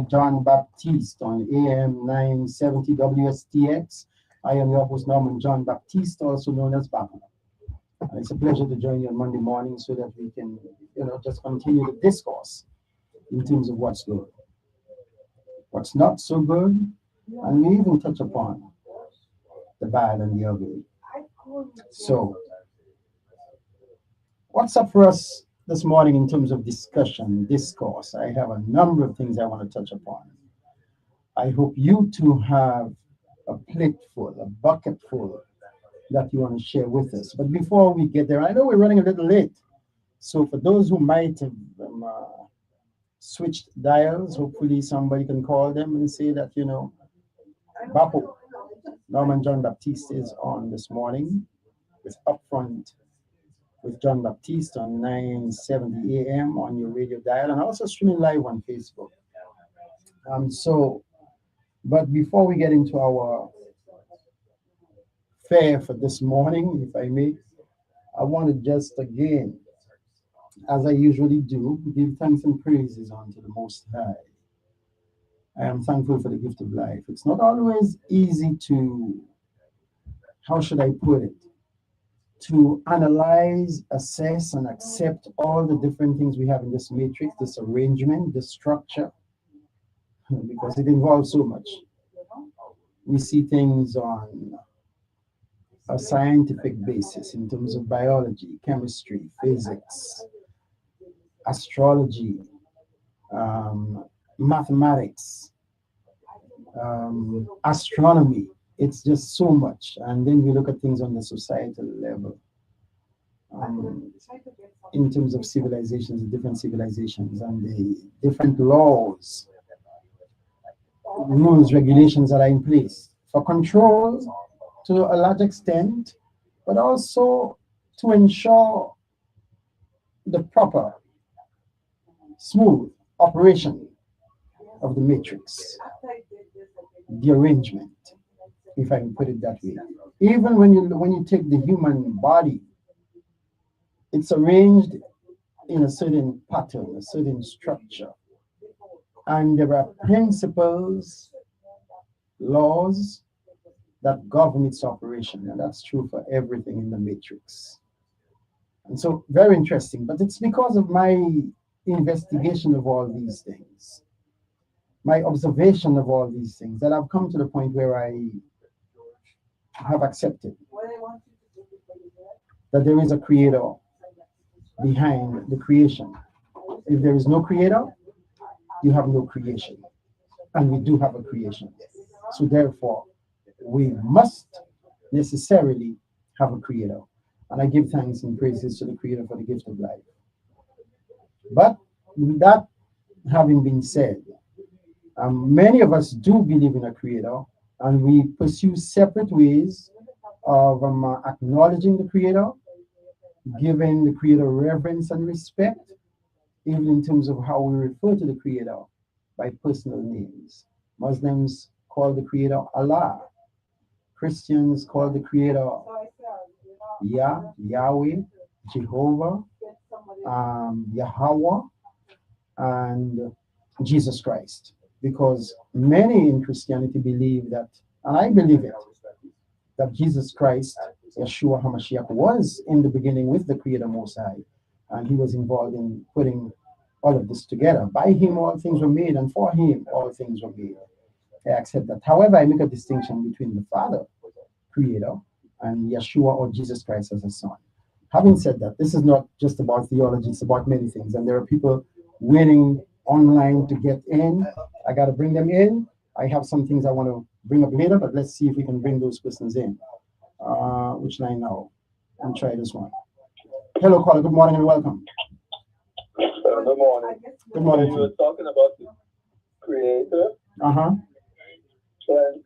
John Baptiste on AM 970 WSTX. I am your host, Norman John Baptiste, also known as Baba. And it's a pleasure to join you on Monday morning so that we can, just continue the discourse in terms of what's good, what's not so good, and we even touch upon the bad and the ugly. So, what's up for us this morning in terms of discussion, discourse? I have a number of things I want to touch upon. I hope you too have a plate full, a bucket full that you want to share with us. But before we get there, I know we're running a little late. So for those who might have switched dials, hopefully somebody can call them and say that, Bapo, Norman John Baptiste is on this morning with Upfront with John Baptiste on 970 AM on your radio dial and also streaming live on Facebook. But before we get into our fare for this morning, if I may, I want to just again, as I usually do, give thanks and praises unto the Most High. I am thankful for the gift of life. It's not always easy to, how should I put it, to analyze, assess, and accept all the different things we have in this matrix, this arrangement, this structure, because it involves so much. We see things on a scientific basis in terms of biology, chemistry, physics, astrology, mathematics, astronomy. It's just so much. And then we look at things on the societal level. In terms of civilizations, the different civilizations and the different laws, rules, regulations that are in place for control to a large extent, but also to ensure the proper, smooth operation of the matrix, the arrangement, if I can put it that way. Even when you take the human body, it's arranged in a certain pattern, a certain structure. And there are principles, laws that govern its operation. And that's true for everything in the matrix. And so, very interesting. But it's because of my investigation of all these things, my observation of all these things, that I've come to the point where I have accepted that there is a creator behind the creation. If there is no creator, you have no creation. And we do have a creation. So therefore, we must necessarily have a creator. And I give thanks and praises to the creator for the gift of life. But that having been said, many of us do believe in a creator, and we pursue separate ways of acknowledging the creator, giving the creator reverence and respect, even in terms of how we refer to the creator by personal names. Muslims call the creator Allah. Christians call the creator Yahweh, Jehovah, Yahweh, and Jesus Christ. Because many in Christianity believe that, and I believe it, that Jesus Christ, Yeshua HaMashiach, was in the beginning with the Creator Most High, and he was involved in putting all of this together. By him all things were made, and for him all things were made. I accept that. However, I make a distinction between the Father, Creator, and Yeshua or Jesus Christ as a Son. Having said that, this is not just about theology, it's about many things, and there are people waiting online to get in. I got to bring them in. I have some things I want to bring up later, but let's see if we can bring those persons in. Which line now? I'll try this one. Hello, caller. Good morning and welcome. Good morning. Good morning. You were talking about the creator. Uh-huh. And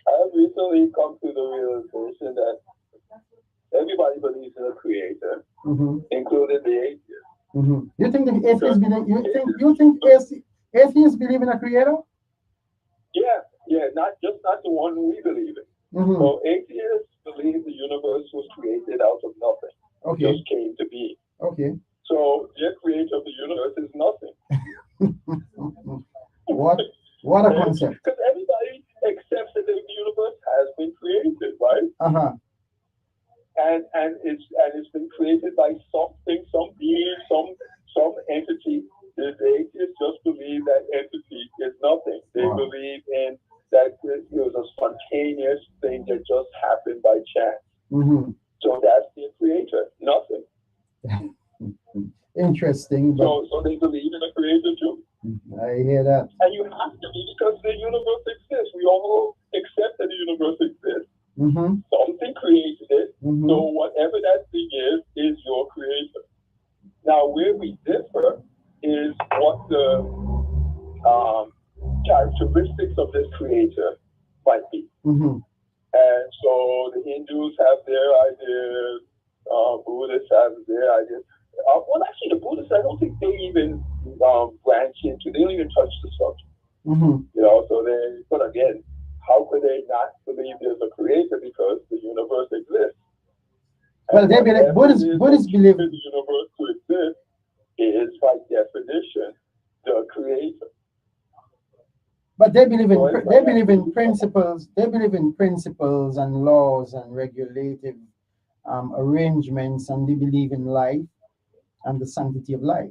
I have recently come to the realization that everybody believes in a creator, including the atheists. You think the atheists believe? You think atheists believe in a creator? Yeah, not the one we believe in. So atheists believe the universe was created out of nothing. Okay. Just came to be. Okay. So their creator of the universe is nothing. What a concept. Because everybody accepts that the universe has been created, right? And it's been created by something, some being, some entity. The atheists just believe that entity is nothing. They believe in that it was a spontaneous thing that just happened by chance. So that's the creator, nothing. Interesting. So they believe in a creator too. I hear that. And you have to be, because the universe exists. We all accept that the universe exists. Something created it. So whatever that thing is your creator. Now, where we differ is what the characteristics of this creator might be. And so the Hindus have their ideas, Buddhists have their ideas. Well, actually, the Buddhists, I don't think they even branch into, they don't even touch the subject. You know, so they, but again, how could they not believe there's a creator because the universe exists? Well, they believe, Buddhists believe the universe to exist is by definition the creator. But they believe in principles. They believe in principles and laws and regulative arrangements, and they believe in life and the sanctity of life.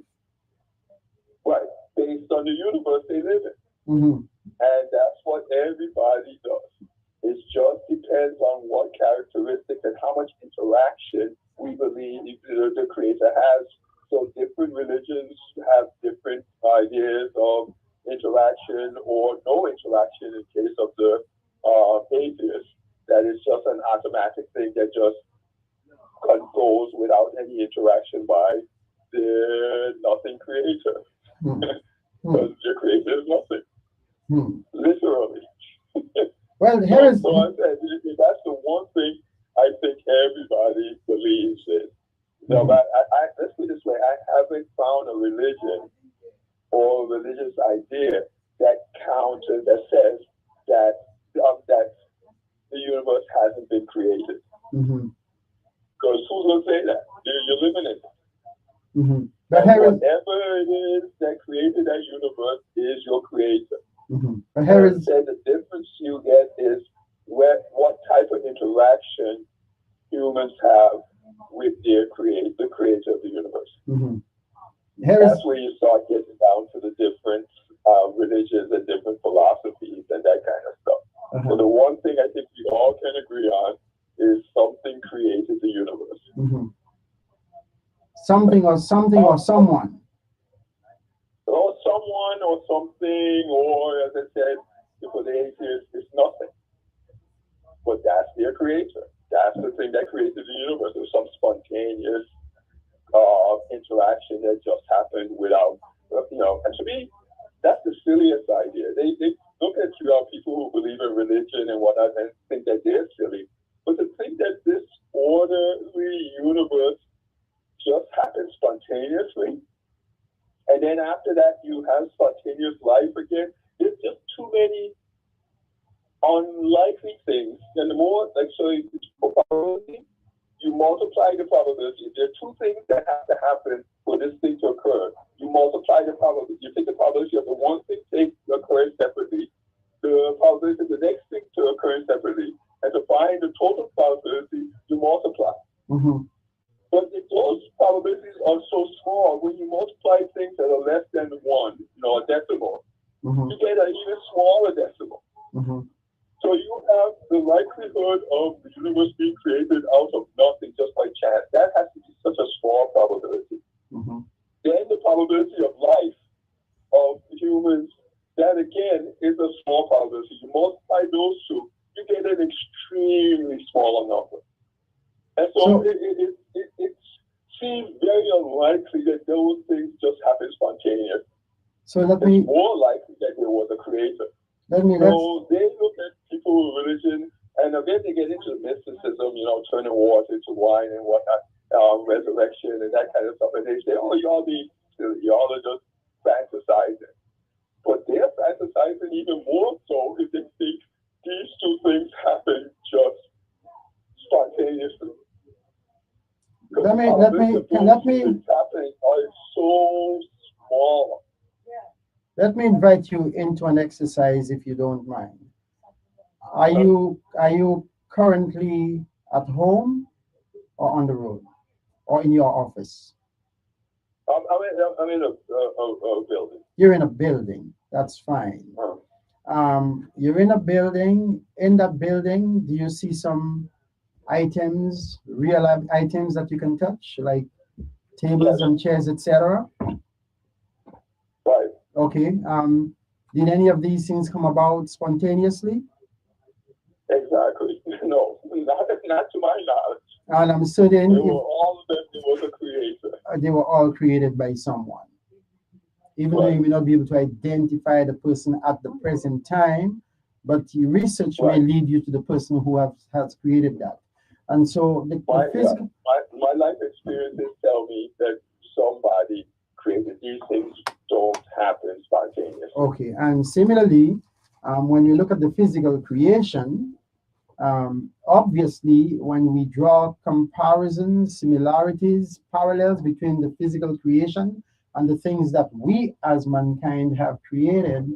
Right, based on the universe they live in. And that's what everybody does. It just depends on what characteristics and how much interaction we believe the creator has. So different religions have different ideas of interaction or no interaction in case of the atheist. That is just an automatic thing that just goes without any interaction by the nothing creator. Because the creator is nothing. Literally. Well, here is. So I said, that's the one thing I think everybody believes in. No, but let's put it this way: I haven't found a religion or a religious idea that counters, that says that that the universe hasn't been created. Because who's going to say that? You're living in it. But whatever it is that created that universe is your creator. But here is the difference you get is what type of interaction humans have with the creator of the universe. That's where you start getting down to the different religions and different philosophies and that kind of stuff. So the one thing I think we all can agree on is something created the universe. Something or someone. Or someone or something, or as I said, for the atheists, it's nothing. But that's their creator. That's the thing that created the universe. It was some spontaneous interaction that just happened without, and to me, that's the silliest idea. They look at people who believe in religion and whatnot and think that they're silly. But to think that this orderly universe just happened spontaneously, and then after that you have spontaneous life again, there's just too many unlikely things. And the more, probability, you multiply the probability. There are two things that have to happen for this thing to occur. You multiply the probability. You take the probability of the one thing occurring separately, the probability of the next thing to occur separately, and to find the total probability, you multiply. But if those probabilities are so small, when you multiply things that are less than one, a decimal, you get an even smaller decimal. So you have the likelihood of the universe being created out of nothing just by chance. That has to be such a small probability. Then the probability of life of humans, that again is a small probability. You multiply those two, you get an extremely smaller number. And so it seems very unlikely that those things just happen spontaneous. So it's more likely that there was a creator. So they look at people with religion, and again they get into mysticism, turning water to wine and whatnot, resurrection and that kind of stuff. And they say, oh, y'all be silly, y'all are just fantasizing. But they're fantasizing even more so if they think these two things happen just spontaneously. Let me happening are so small. Let me invite you into an exercise if you don't mind. Are you currently at home or on the road or in your office? I'm in a building. You're in a building. That's fine. You're in a building. In that building, do you see some items, items that you can touch, like tables Yes. and chairs, etc.? Right. Okay. Did any of these things come about spontaneously? Exactly. No, not to my knowledge. And I'm certain They were all of them. There was a creator. they were all created by someone. Even though Right. you may not be able to identify the person at the present time, but your research may Right. lead you to the person who has created that. And so the My physical. my life experiences tell me that somebody created these things. Don't happen spontaneously. Okay, and similarly, when you look at the physical creation, obviously, when we draw comparisons, similarities, parallels between the physical creation and the things that we as mankind have created,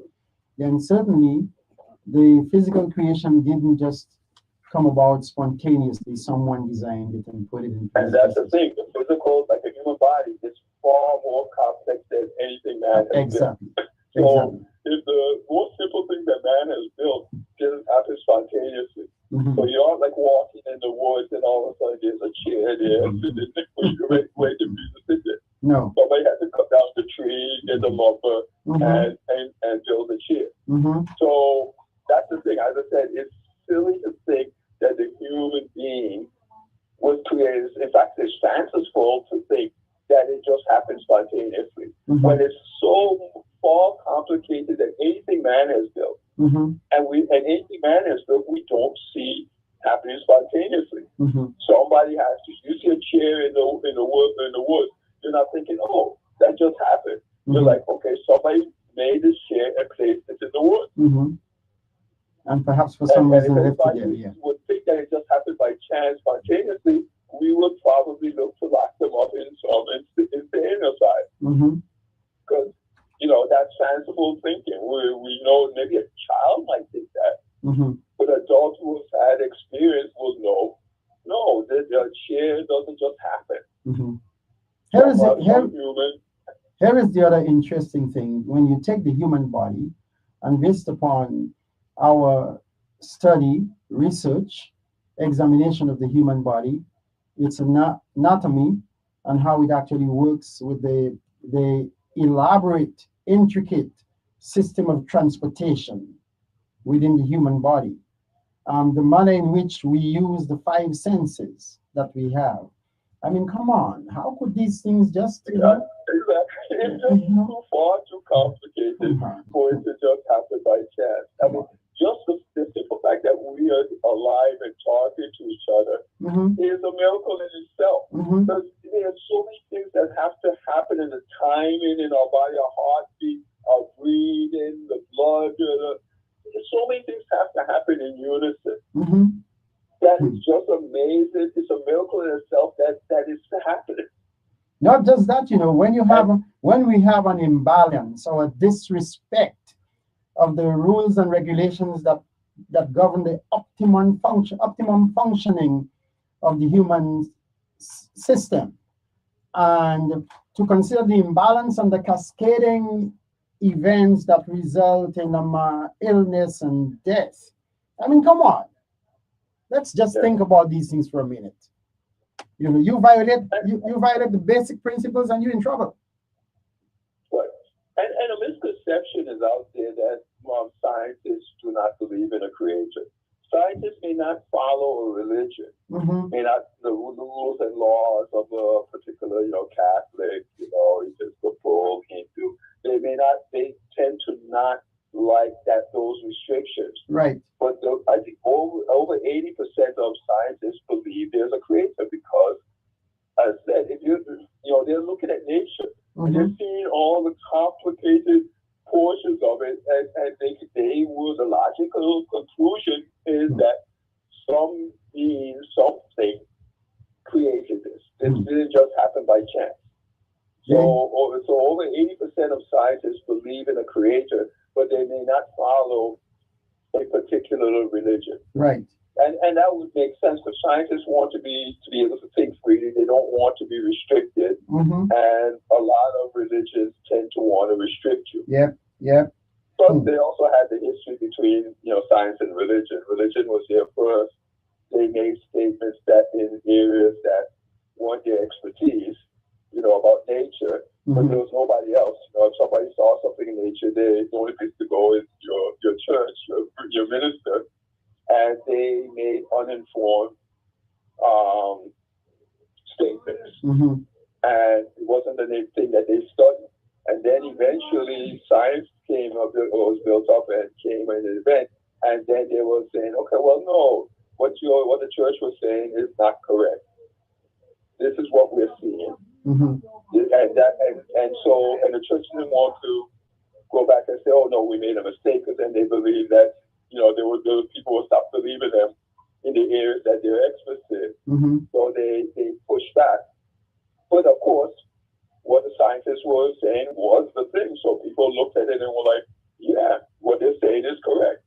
then certainly the physical creation didn't just come about spontaneously. Someone designed it and put it in And place. that's the thing. The physical, like a human body, is far more complex than anything man has built. Exactly. So Exactly. if the most simple thing that man has built didn't happen spontaneously, Mhm. so you're like walking in the woods and all of a sudden there's a chair there where you wait for you to sit there. No. Somebody had to cut down the tree, get the lumber, Mhm. and build a chair. Mhm. So that's the thing. As I said, it's silly to think that the human being was created. In fact, it's fanciful to think that it just happened spontaneously. Mhm. When it's so far complicated than anything man has built, Mhm. and anything man has built, we don't see happening spontaneously. Mhm. Somebody has to. You see a chair in the woods. You're not thinking, oh, that just happened. You're Mhm. like, okay, somebody made this chair and placed it in the woods. Mhm. And perhaps for some And if reason left it anybody there. Yeah. would think that it just happened by chance, spontaneously, we would probably look to lock them up in some insane asylum. Mhm. Because, that's fanciful thinking. We know maybe a child might think that, Mhm. but adults who have had experience will know, no, the chair doesn't just happen. Mhm. Here is Some here. human. Here is the other interesting thing. When you take the human body, and based upon our study, research, examination of the human body, its anatomy, and how it actually works with the elaborate, intricate system of transportation within the human body, the manner in which we use the five senses that we have. I mean, come on, how could these things just, Exactly. It's just too far too complicated for it to just happen by chance. I mean, just the simple fact that we are alive and talking to each other is a miracle in itself. Because there's so many things that have to happen in the timing in our body, our heartbeat, our breathing, the blood. So many things have to happen in unison. That is just amazing. It's a miracle in itself that is happening. Not just that, when we have an imbalance or a disrespect of the rules and regulations that govern the optimum functioning of the human system, and to consider the imbalance and the cascading events that result in illness and death. I mean, come on. Let's just think about these things for a minute. You violate the basic principles and you're in trouble. Right. And a misconception is out there that scientists do not believe in a creator. Scientists may not follow a religion, may not the rules and laws of a particular, Catholic, Episcopal, Hindu. They tend to not like those restrictions. Right. But I think over 80% of scientists believe there's a creator because, as I said, if they're looking at nature and they're seeing all the complicated portions of it, and the logical conclusion is that some being, something created this. This didn't just happen by chance. So over 80% of scientists believe in a creator, but they may not follow a particular religion. Right. And that would make sense because scientists want to be able to think freely. They don't want to be restricted. And a lot of religions tend to want to restrict you. Yep. But they also had the history between science and religion. Religion was there first. They made statements that in areas that weren't their expertise, about nature, but there was nobody else. If somebody saw something in nature, the only place to go is your church, your minister, and they made uninformed statements. And it wasn't the thing that they studied. And then eventually science came up, or was built up and came in an event, and then they were saying, okay, well, no, what the church was saying is not correct. This is what we're seeing. And the church didn't want to go back and say, oh no, we made a mistake, because then they believe that, the people will stop believing them in the areas that they're experts in. So they pushed back. But of course, what the scientists were saying was the thing. So people looked at it and were like, yeah, what they're saying is correct.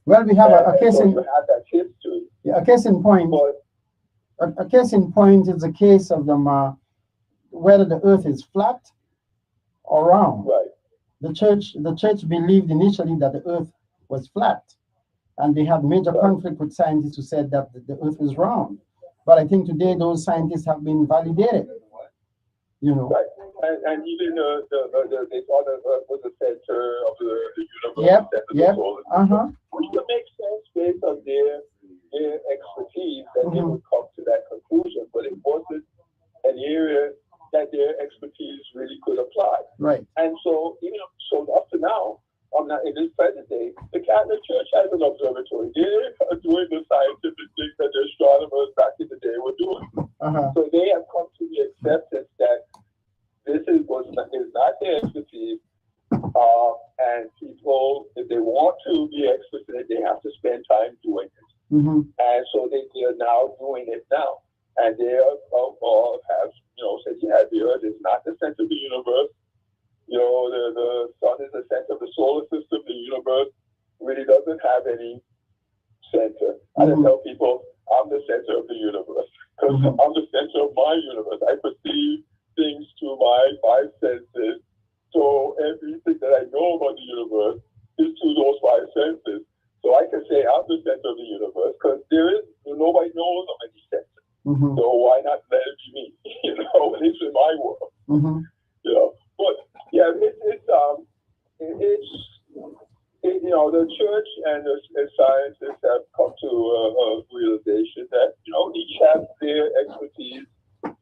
Well, we have a case in that history. Yeah, a case in point. A case in point is a case of them whether the earth is flat or round. Right. The church believed initially that the earth was flat, and they had major conflict with scientists who said that the earth was round. But I think today those scientists have been validated. Right. And even they thought the earth was the center of the universe. Which would make sense based on their expertise that they would come to that conclusion, but it wasn't an area that their expertise really could apply. Right. And so, up to now, in this present day, the Catholic Church has an observatory. They're doing the scientific things that the astronomers back in the day were doing. So they have come to the acceptance that this is not their expertise, and people, if they want to be experts in it, they have to spend time doing it. And so they are now doing it now, and they have said, yeah, the Earth is not the center of the universe. The sun is the center of the solar system. The universe really doesn't have any center. I tell people, I'm the center of the universe, because I'm the center of my universe. I perceive things through my five senses. So everything that I know about the universe is through those five senses. So I can say I'm the center of the universe, because nobody knows of any center. So why not let it be me? It's in my world. But yeah, the church and the scientists have come to a realization that each have their expertise.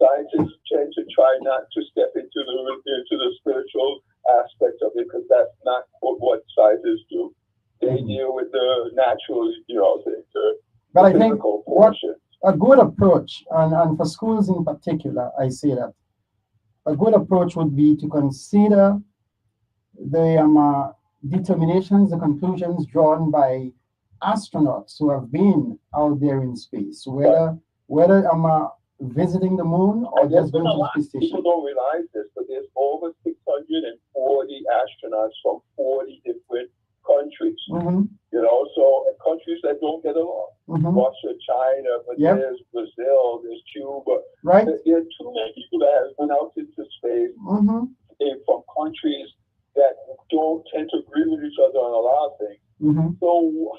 Scientists tend to try not to step into the spiritual aspect of it, because that's not what scientists do. They deal with the natural, but I think a good approach, and for schools in particular, I say that a good approach would be to consider the determinations, the conclusions drawn by astronauts who have been out there in space, whether visiting the moon or just going to the space station. People don't realize this, but there's over 640 astronauts from 40 different countries. So countries that don't get along. Russia, China, but there's Brazil, there's Cuba. Right. There are too many people that have been out into space from countries that don't tend to agree with each other on a lot of things. So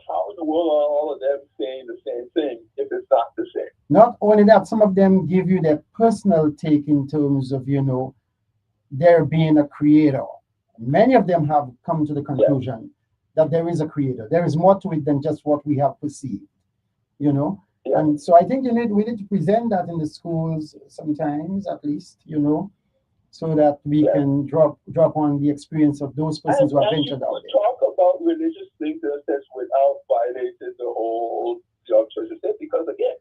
how in the world are all of them saying the same thing if it's not the same? Not only that, some of them give you their personal take in terms of, there being a creator. Many of them have come to the conclusion that there is a creator. There is more to it than just what we have perceived, And so I think we need to present that in the schools sometimes, at least, so that we can drop on the experience of those persons who have ventured out there. Talk about religious things in a sense without violating the whole church system, because again,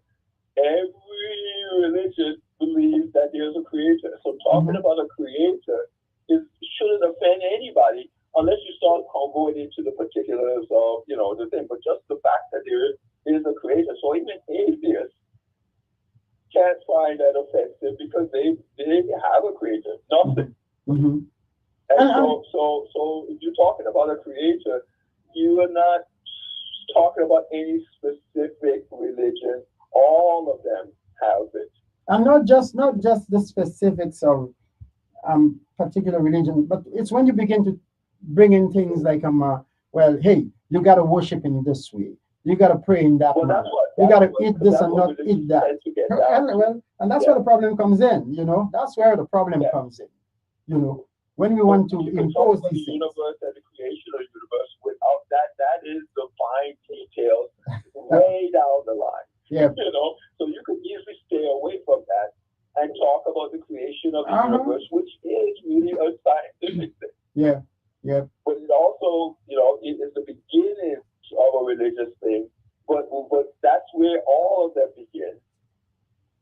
every religion believes that there's a creator. So talking about a creator shouldn't offend anybody unless you start going into the particulars of the thing. But just the fact that there is a creator, so even atheists can't find that offensive because they have a creator, nothing. Mm-hmm. And so if you're talking about a creator, you are not talking about any specific religion. All of them have it. And not just the specifics of particular religion, but it's when you begin to bring in things like well, hey, you gotta worship in this way, you gotta pray in that Well, manner, that's what you gotta that's what eat this that's and what not religions eat that. tend to get down to. Well, and that's Yeah. where the problem comes in. That's where the problem Yeah. comes in. When we want to You can impose talk about these the things. universe and the creation of the universe without that is the fine details way down the line. Yeah. So you could easily stay away from that and talk about the creation of the universe, which is really a scientific thing. Yeah. Yeah. But it also, it is the beginning of a religious thing. But that's where all of them begin.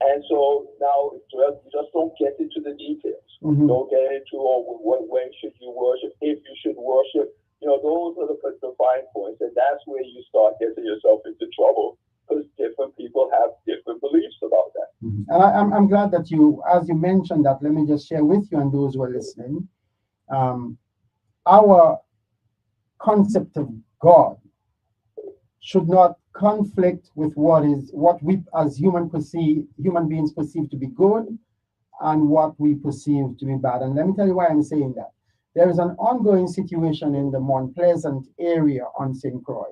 And so now you just don't get into the details. Mm-hmm. Don't get into when should you worship, if you should worship. Those are the fine points, and that's where you start getting yourself into trouble because different people have different beliefs about that. Mm-hmm. And I'm glad that as you mentioned that, let me just share with you and those who are listening, our concept of God should not conflict with what we as human beings perceive to be good and what we perceive to be bad. And let me tell you why I'm saying that. There is an ongoing situation in the Mount Pleasant area on St. Croix.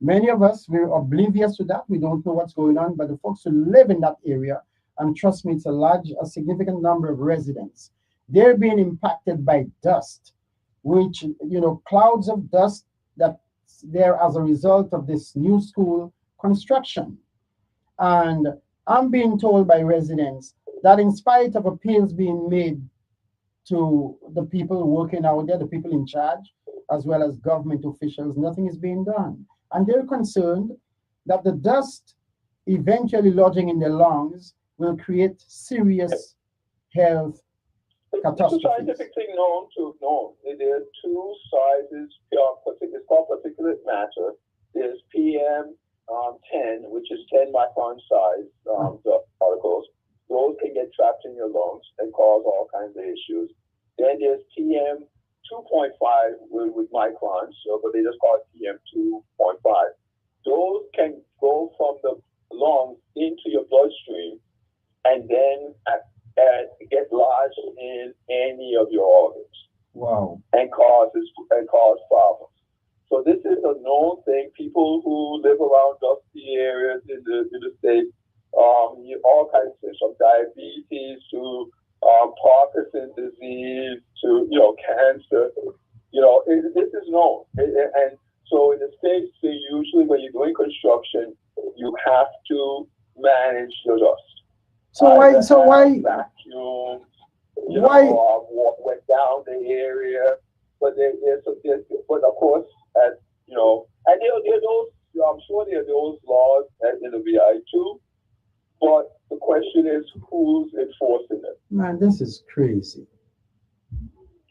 Many of us, we're oblivious to that. We don't know what's going on, but the folks who live in that area, and trust me, it's a significant number of residents, they're being impacted by dust, which, clouds of dust that there as a result of this new school construction. And I'm being told by residents that in spite of appeals being made to the people working out there, the people in charge, as well as government officials, nothing is being done. And they're concerned that the dust eventually lodging in their lungs will create serious health catastrophes. It's a scientific thing known. There are two sizes. It's called particulate matter. There's PM10, which is 10 micron size particles. Those can get trapped in your lungs and cause all kinds of issues. Then there's PM 2.5 with microns, but they just call it PM 2.5. Those can go from the lungs into your bloodstream and then get lodged in any of your organs. Wow. And cause problems. So this is a known thing. People who live around dusty areas in the state, all kinds of things, from diabetes to Parkinson's disease to cancer. This is known. And so in the States, usually when you're doing construction, you have to manage your dust. Why vacuum? Went down the area, but but of course, and there are those. I'm sure there are those laws in the VI too. But the question is, who's enforcing it? Man, this is crazy.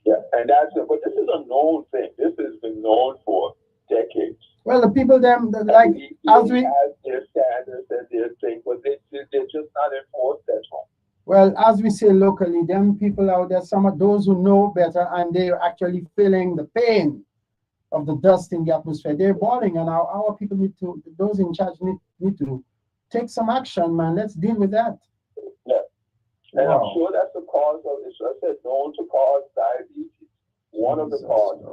Yeah, and but this is a known thing. This has been known for decades. Well, the people as we have their standards and their thing, but they're just not enforced at home. Well, as we say locally, them people out there, some of those who know better, and they're actually feeling the pain of the dust in the atmosphere. They're boiling, and our people those in charge need to take some action, man. Let's deal with that. Yeah. And wow. I'm sure that's the cause of, as I said, known to cause diabetes. One of the causes,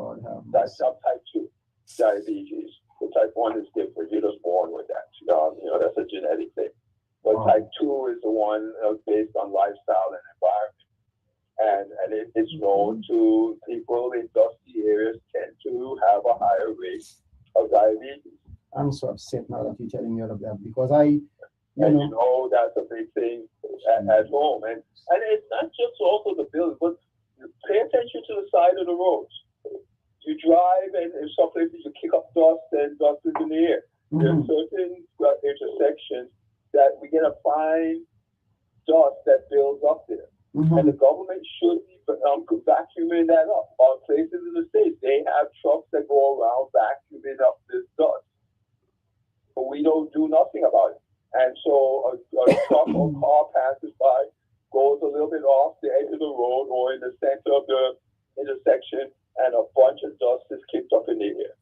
that's type 2 diabetes. The type 1 is different. You're just born with that. That's a genetic thing. But type 2 is the one based on lifestyle and environment. And it's known to people in dusty areas tend to have a higher rate of diabetes. I'm so upset now that you're telling me all of that because that's a big thing at home. And it's not just also the building, but pay attention to the side of the roads. You drive and in some places you kick up dust and dust is in the air. Mm-hmm. There are certain intersections that we get a fine dust that builds up there. Mm-hmm. And the government should be vacuuming that up. On places in the States, they have trucks that go around vacuuming up this dust. But we don't do nothing about it. And so a truck or car passes by, goes a little bit off the edge of the road or in the center of the intersection, and a bunch of dust is kicked up in the air.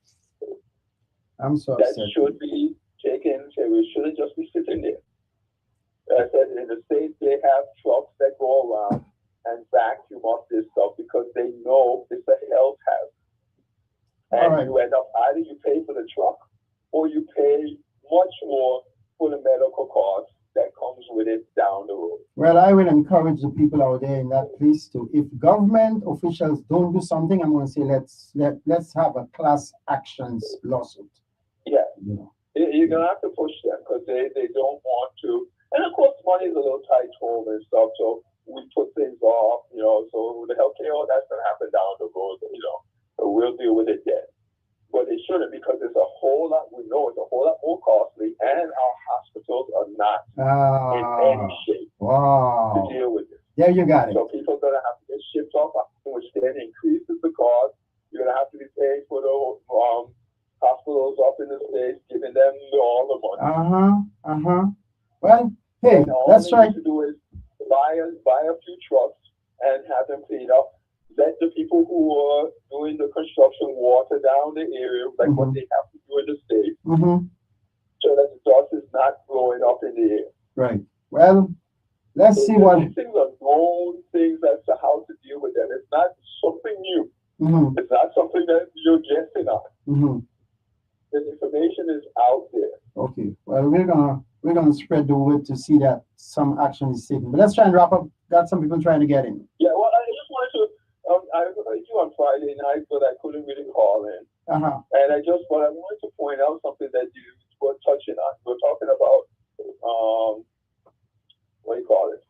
I'm so That upset. should be taken, we shouldn't just be sitting there. As I said, in the States, they have trucks that go around and vacuum up this stuff because they know it's a health hazard. And right. you end up, either you pay for the truck or you pay much more for the medical costs that comes with it down the road. Well, I will encourage the people out there in that place to, if government officials don't do something, I'm going to say let's have a class actions lawsuit. Yeah. You know. You're going to have to push them because they don't want to. And of course, money is a little tight hole and stuff, so we put things off, so the healthcare, that's going to happen down the road, so we'll deal with it then. But it shouldn't, because it's a whole lot, we know it's a whole lot more costly, and our hospitals are not in any shape to deal with it. There you got it. So people are going to have to get shipped off, which then increases the cost. You're going to have to be paid for the hospitals up in the States, giving them all the money. Well, hey, let's try. All they need to do is buy a few trucks and have them clean up. Let the people who are doing the construction water down the area, like what they have to do in the state, so that the dust is not blowing up in the air. Right. Well, let's see what. These things are known things as to how to deal with them. It's not something new. It's not something that you're guessing on. The information is out there. Okay. Well, we're gonna spread the word to see that some action is taken. But let's try and wrap up. Got some people trying to get in. Yeah. Well, I just wanted to. I heard you on Friday night, but I couldn't really call in. And I wanted to point out something that you were touching on. You were talking about what do you call it?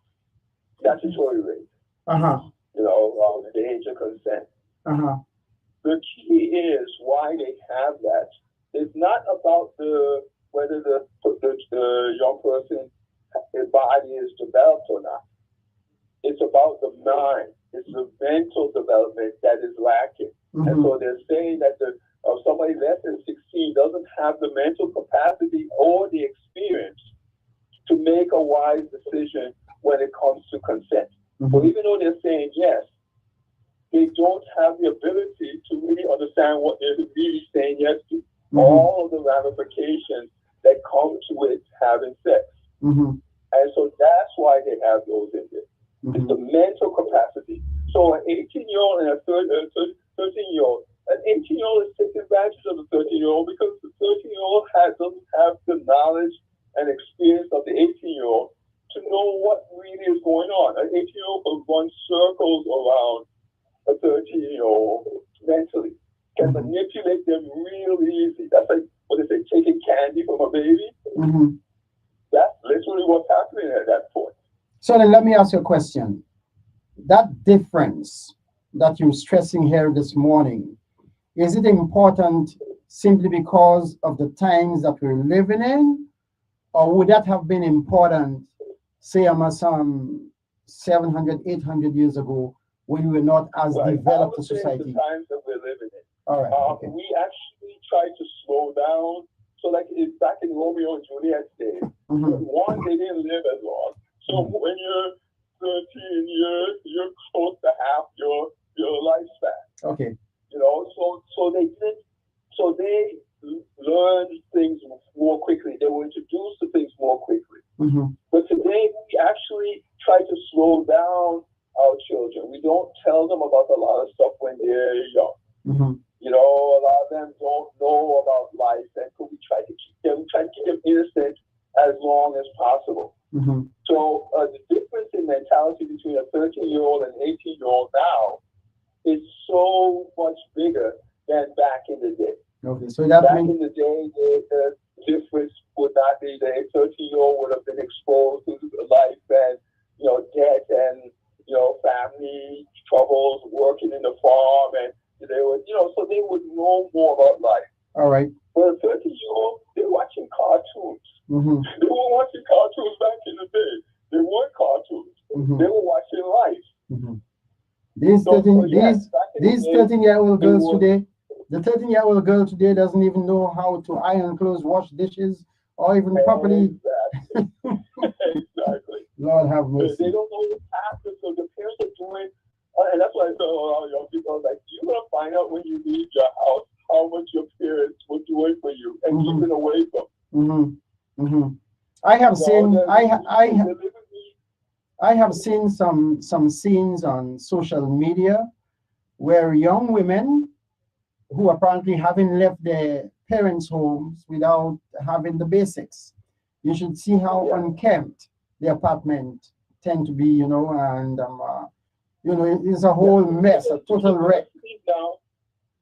Statutory rape. The age of consent. The key is why they have that. It's not about whether the young person, his body is developed or not. It's about the mind. It's the mental development that is lacking. And so they're saying that somebody less than 16 doesn't have the mental capacity or the experience to make a wise decision when it comes to consent. So even though they're saying yes, they don't have the ability to really understand what they're really saying yes to. All of the ramifications that come to it having sex. And so that's why they have those in there. It's the mental capacity. So an 18-year-old and a 13-year-old, an 18-year-old is taking advantage of the 13-year-old because the 13-year-old doesn't have the knowledge and experience of the 18-year-old to know what really is going on. An 18-year-old can run circles around a 13-year-old mentally, can manipulate them real easy. That's like what they say, taking candy from a baby. That's literally what's happening at that point. So then let me ask you a question. That difference that you're stressing here this morning, is it important simply because of the times that we're living in? Or would that have been important, say, some 700, 800 years ago when we were not as developed a society? The times that we're living in. All right. We actually try to slow down. So like back in Romeo and Juliet's day, one, they didn't live as long. So when you're 13 years, you're close to half your lifespan. Okay. So they learned things more quickly. They were introduced to things more quickly. But today we actually try to slow down our children. We don't tell them about a lot of stuff when they're young. A lot of them don't know about life, and so we try to keep them innocent as long as possible. So the difference in mentality between a 13-year-old and an 18-year-old now is so much bigger than back in the day. Okay, so that back in the day, the difference would not be the 13-year-old would have been exposed to life and debt and family troubles, working in the farm, and they would so they would know more about life. All right. For a 13-year-old, they're watching cartoons. They were watching cartoons back in the day. They weren't cartoons. They were watching life. These 13-year-old girls today, the 13-year-old girl today doesn't even know how to iron clothes, wash dishes, or even properly. Exactly. Lord have They mercy. don't know what's happening, so the parents are doing, and that's why I tell a lot of young people, like, you're gonna find out when you leave your house how much your parents were doing for you and keeping away from. I have seen They're living I have seen some scenes on social media where young women who apparently haven't left their parents' homes without having the basics. You should see how unkempt the apartment tend to be, and it's a whole mess, a total wreck.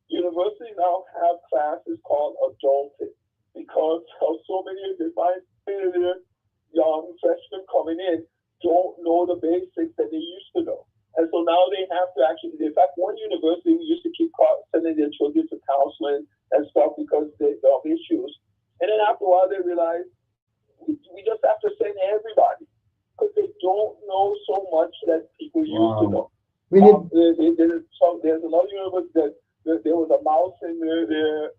Universities now have classes called adulting because of so many of the young freshmen coming in don't know the basics that they used to know. And so now they have to actually, in fact, one university used to keep sending their children to counseling and stuff because they have issues. And then after a while, they realize we just have to send everybody because they don't know so much that people used to know. There's another university that there was a mouse in there.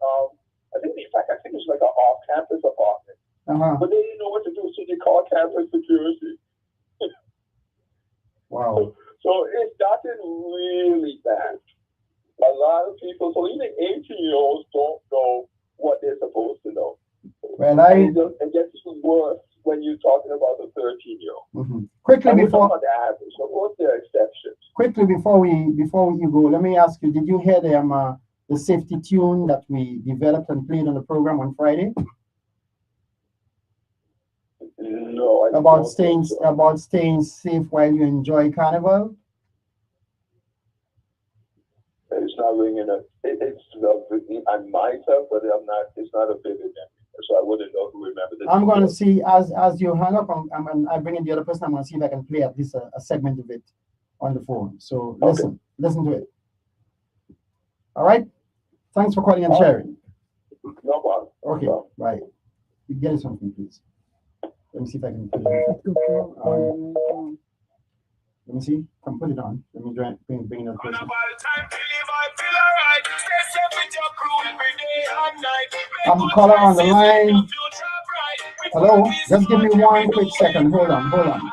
I think it was like an off-campus apartment. But they didn't know what to do, so they called campus security. Wow. So it's gotten really bad. A lot of people, so even 18-year-olds don't know what they're supposed to know. Well, it gets worse when you're talking about the 13-year-old. Quickly before the average, so what's their exceptions? Quickly before you go, let me ask you: did you hear the safety tune that we developed and played on the program on Friday? No, about staying safe while you enjoy Carnival. It's not ringing a. I might have, but I'm not. It's not a vivid memory, so I wouldn't know who remembered it. I'm going to see as you hang up. I bring in the other person. I'm going to see if I can play at least a segment of it on the phone. So listen to it. All right. Thanks for calling and sharing. No problem. Okay. Right. You get something, please. Let me see if I can put it on. Let me see. Come put it on. Let me bring it up. I'm caller on the line. Hello. Just give me one quick second. Hold on.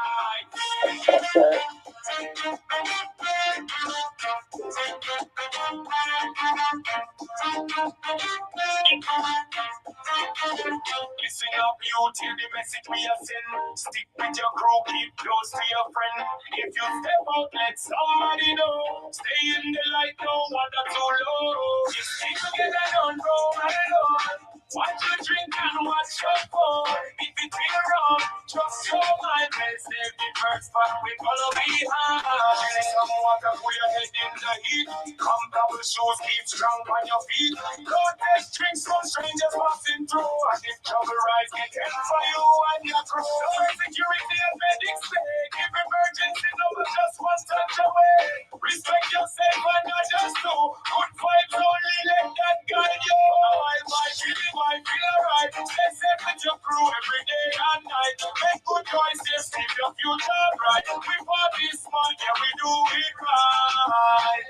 Listen up, you till the message we are send. Stick with your crew, keep close to your friend. If you step out, let somebody know. Stay in the light, no water too low. Just stay together, don't go alone. Watch your drink and watch your phone. If it feel wrong, trust your mind. Let's save the first spot, we follow behind. Some water, put your head in the heat. Comfortable shoes, keep strong on your feet. Don't take drinks from strangers passing through. And if trouble rise, get help for you and your crew. Security and medics say, if emergency number just one touch away. Respect yourself and not just do. Good vibes only, let that guide you. I feel alright. Stay safe with your crew every day and night. Make good choices, keep your future bright. We party smart, yeah, we do it right.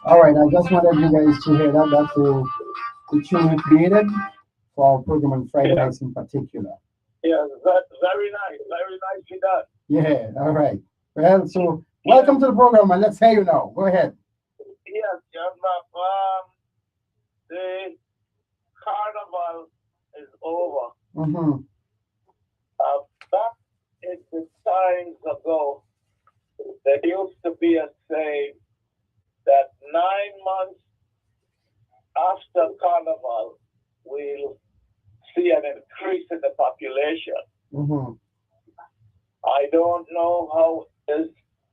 All right, I just wanted you guys to hear that. That's the tune we created for our program on Friday nights in particular. Yeah, very nice. Very nicely done. Yeah, all right. Well, so welcome to the program, and let's hear you now. Go ahead. Yes, the carnival is over. Back in the times ago, there used to be a saying that 9 months after carnival, we'll see an increase in the population. I don't know how it is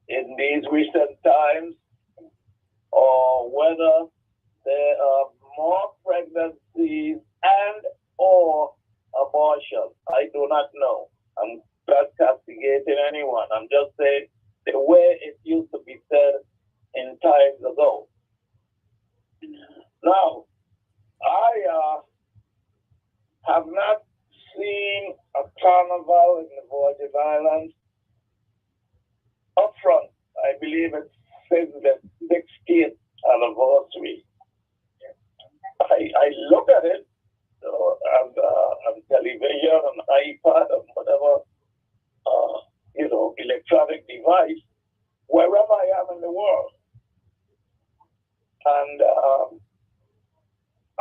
in these recent times, or whether there are more pregnancies and or abortion. I do not know. I'm not castigating anyone. I'm just saying the way it used to be said in times ago. Now, I have not seen a carnival in the Virgin Islands. Upfront, I believe it's since the 60th anniversary. I look at it,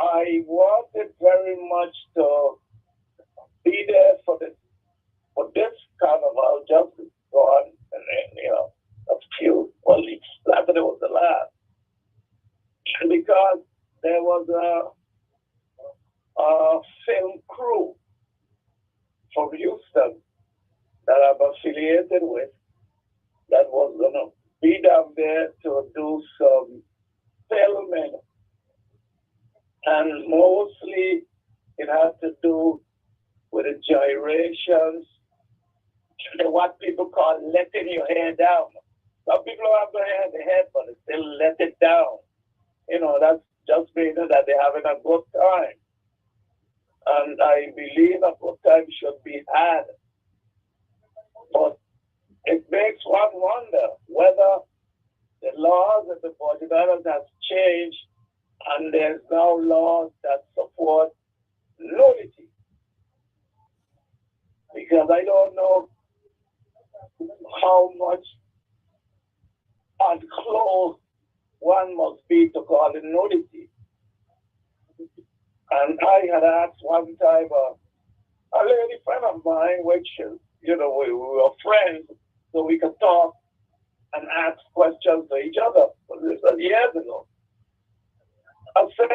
I wanted very much to be there for this carnival, just to go on and then, a few weeks after it was the last. And because there was a film crew from Houston that I'm affiliated with that was going to be down there to do some filming. And mostly it had to do with the gyrations, what people call letting your hair down. Some people don't have their head, but they still let it down. That's just meaning that they're having a good time. And I believe a good time should be had. But it makes one wonder whether the laws of the Portuguese have changed and there's now laws that support nudity. Because I don't know how much unclothed one must be to call it nudity. And I had asked one time a lady friend of mine, which, we were friends, so we could talk and ask questions to each other. This was years ago. I said,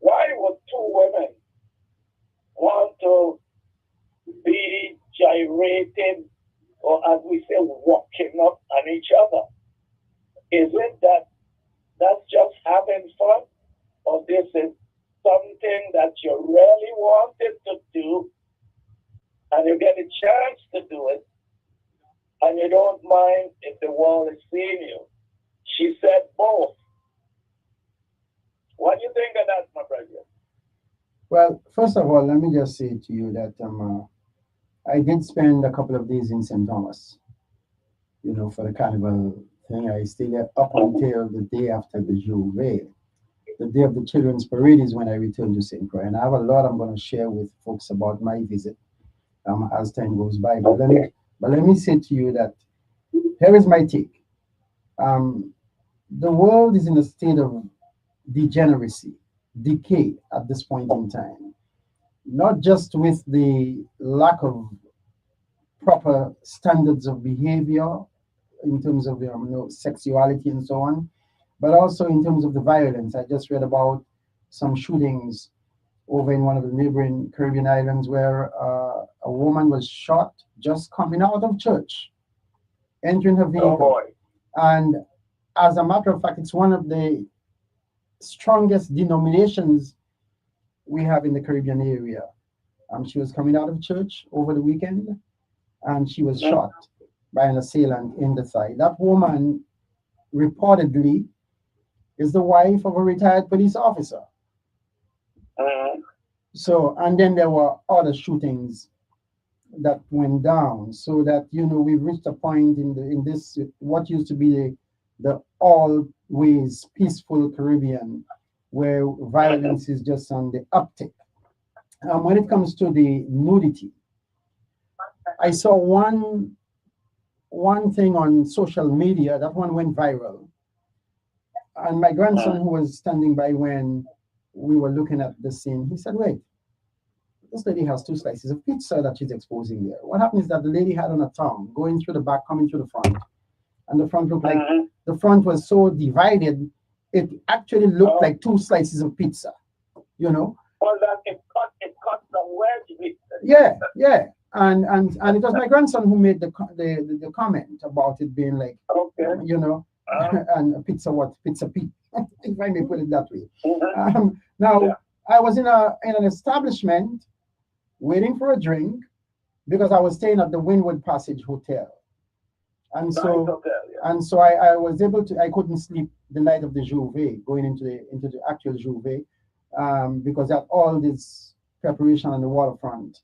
why would two women want to be gyrating, or as we say, walking up on each other? Is it that that's just having fun, or this is something that you really wanted to do, and you get a chance to do it, and you don't mind if the world is seeing you? She said both. What do you think of that, my brother? Well, first of all, let me just say to you that I did spend a couple of days in St. Thomas, for the carnival thing. I stayed there up until the day after the Juve. The day of the Children's Parade is when I returned to St. Croix. And I have a lot I'm going to share with folks about my visit as time goes by. But let me say to you that here is my take. The world is in a state of degeneracy, decay at this point in time, not just with the lack of proper standards of behavior in terms of sexuality and so on, but also in terms of the violence. I just read about some shootings over in one of the neighboring Caribbean islands where a woman was shot just coming out of church, entering her vehicle. Oh boy. And as a matter of fact, it's one of the strongest denominations we have in the Caribbean area. She was coming out of church over the weekend and she was shot by an assailant in the thigh. That woman reportedly is the wife of a retired police officer. So, and then there were other shootings that went down, so that we've reached a point in this what used to be the always peaceful Caribbean, where violence is just on the uptick. When it comes to the nudity, I saw one thing on social media. That one went viral, and my grandson, who was standing by when we were looking at the scene, he said, "Wait, this lady has 2 slices of pizza that she's exposing there. What happened is that the lady had on a tongue going through the back, coming through the front, and the front looked like the front was so divided, it actually looked like 2 slices of pizza, Well, that it cut somewhere to be. Yeah. And it was my grandson who made the comment about it being like, and pizza Pete, if I may put it that way. I was in an establishment waiting for a drink because I was staying at the Wynwood Passage Hotel. And so I was able to, I couldn't sleep the night of the Juve, going into the actual Juve, because I had all this preparation on the waterfront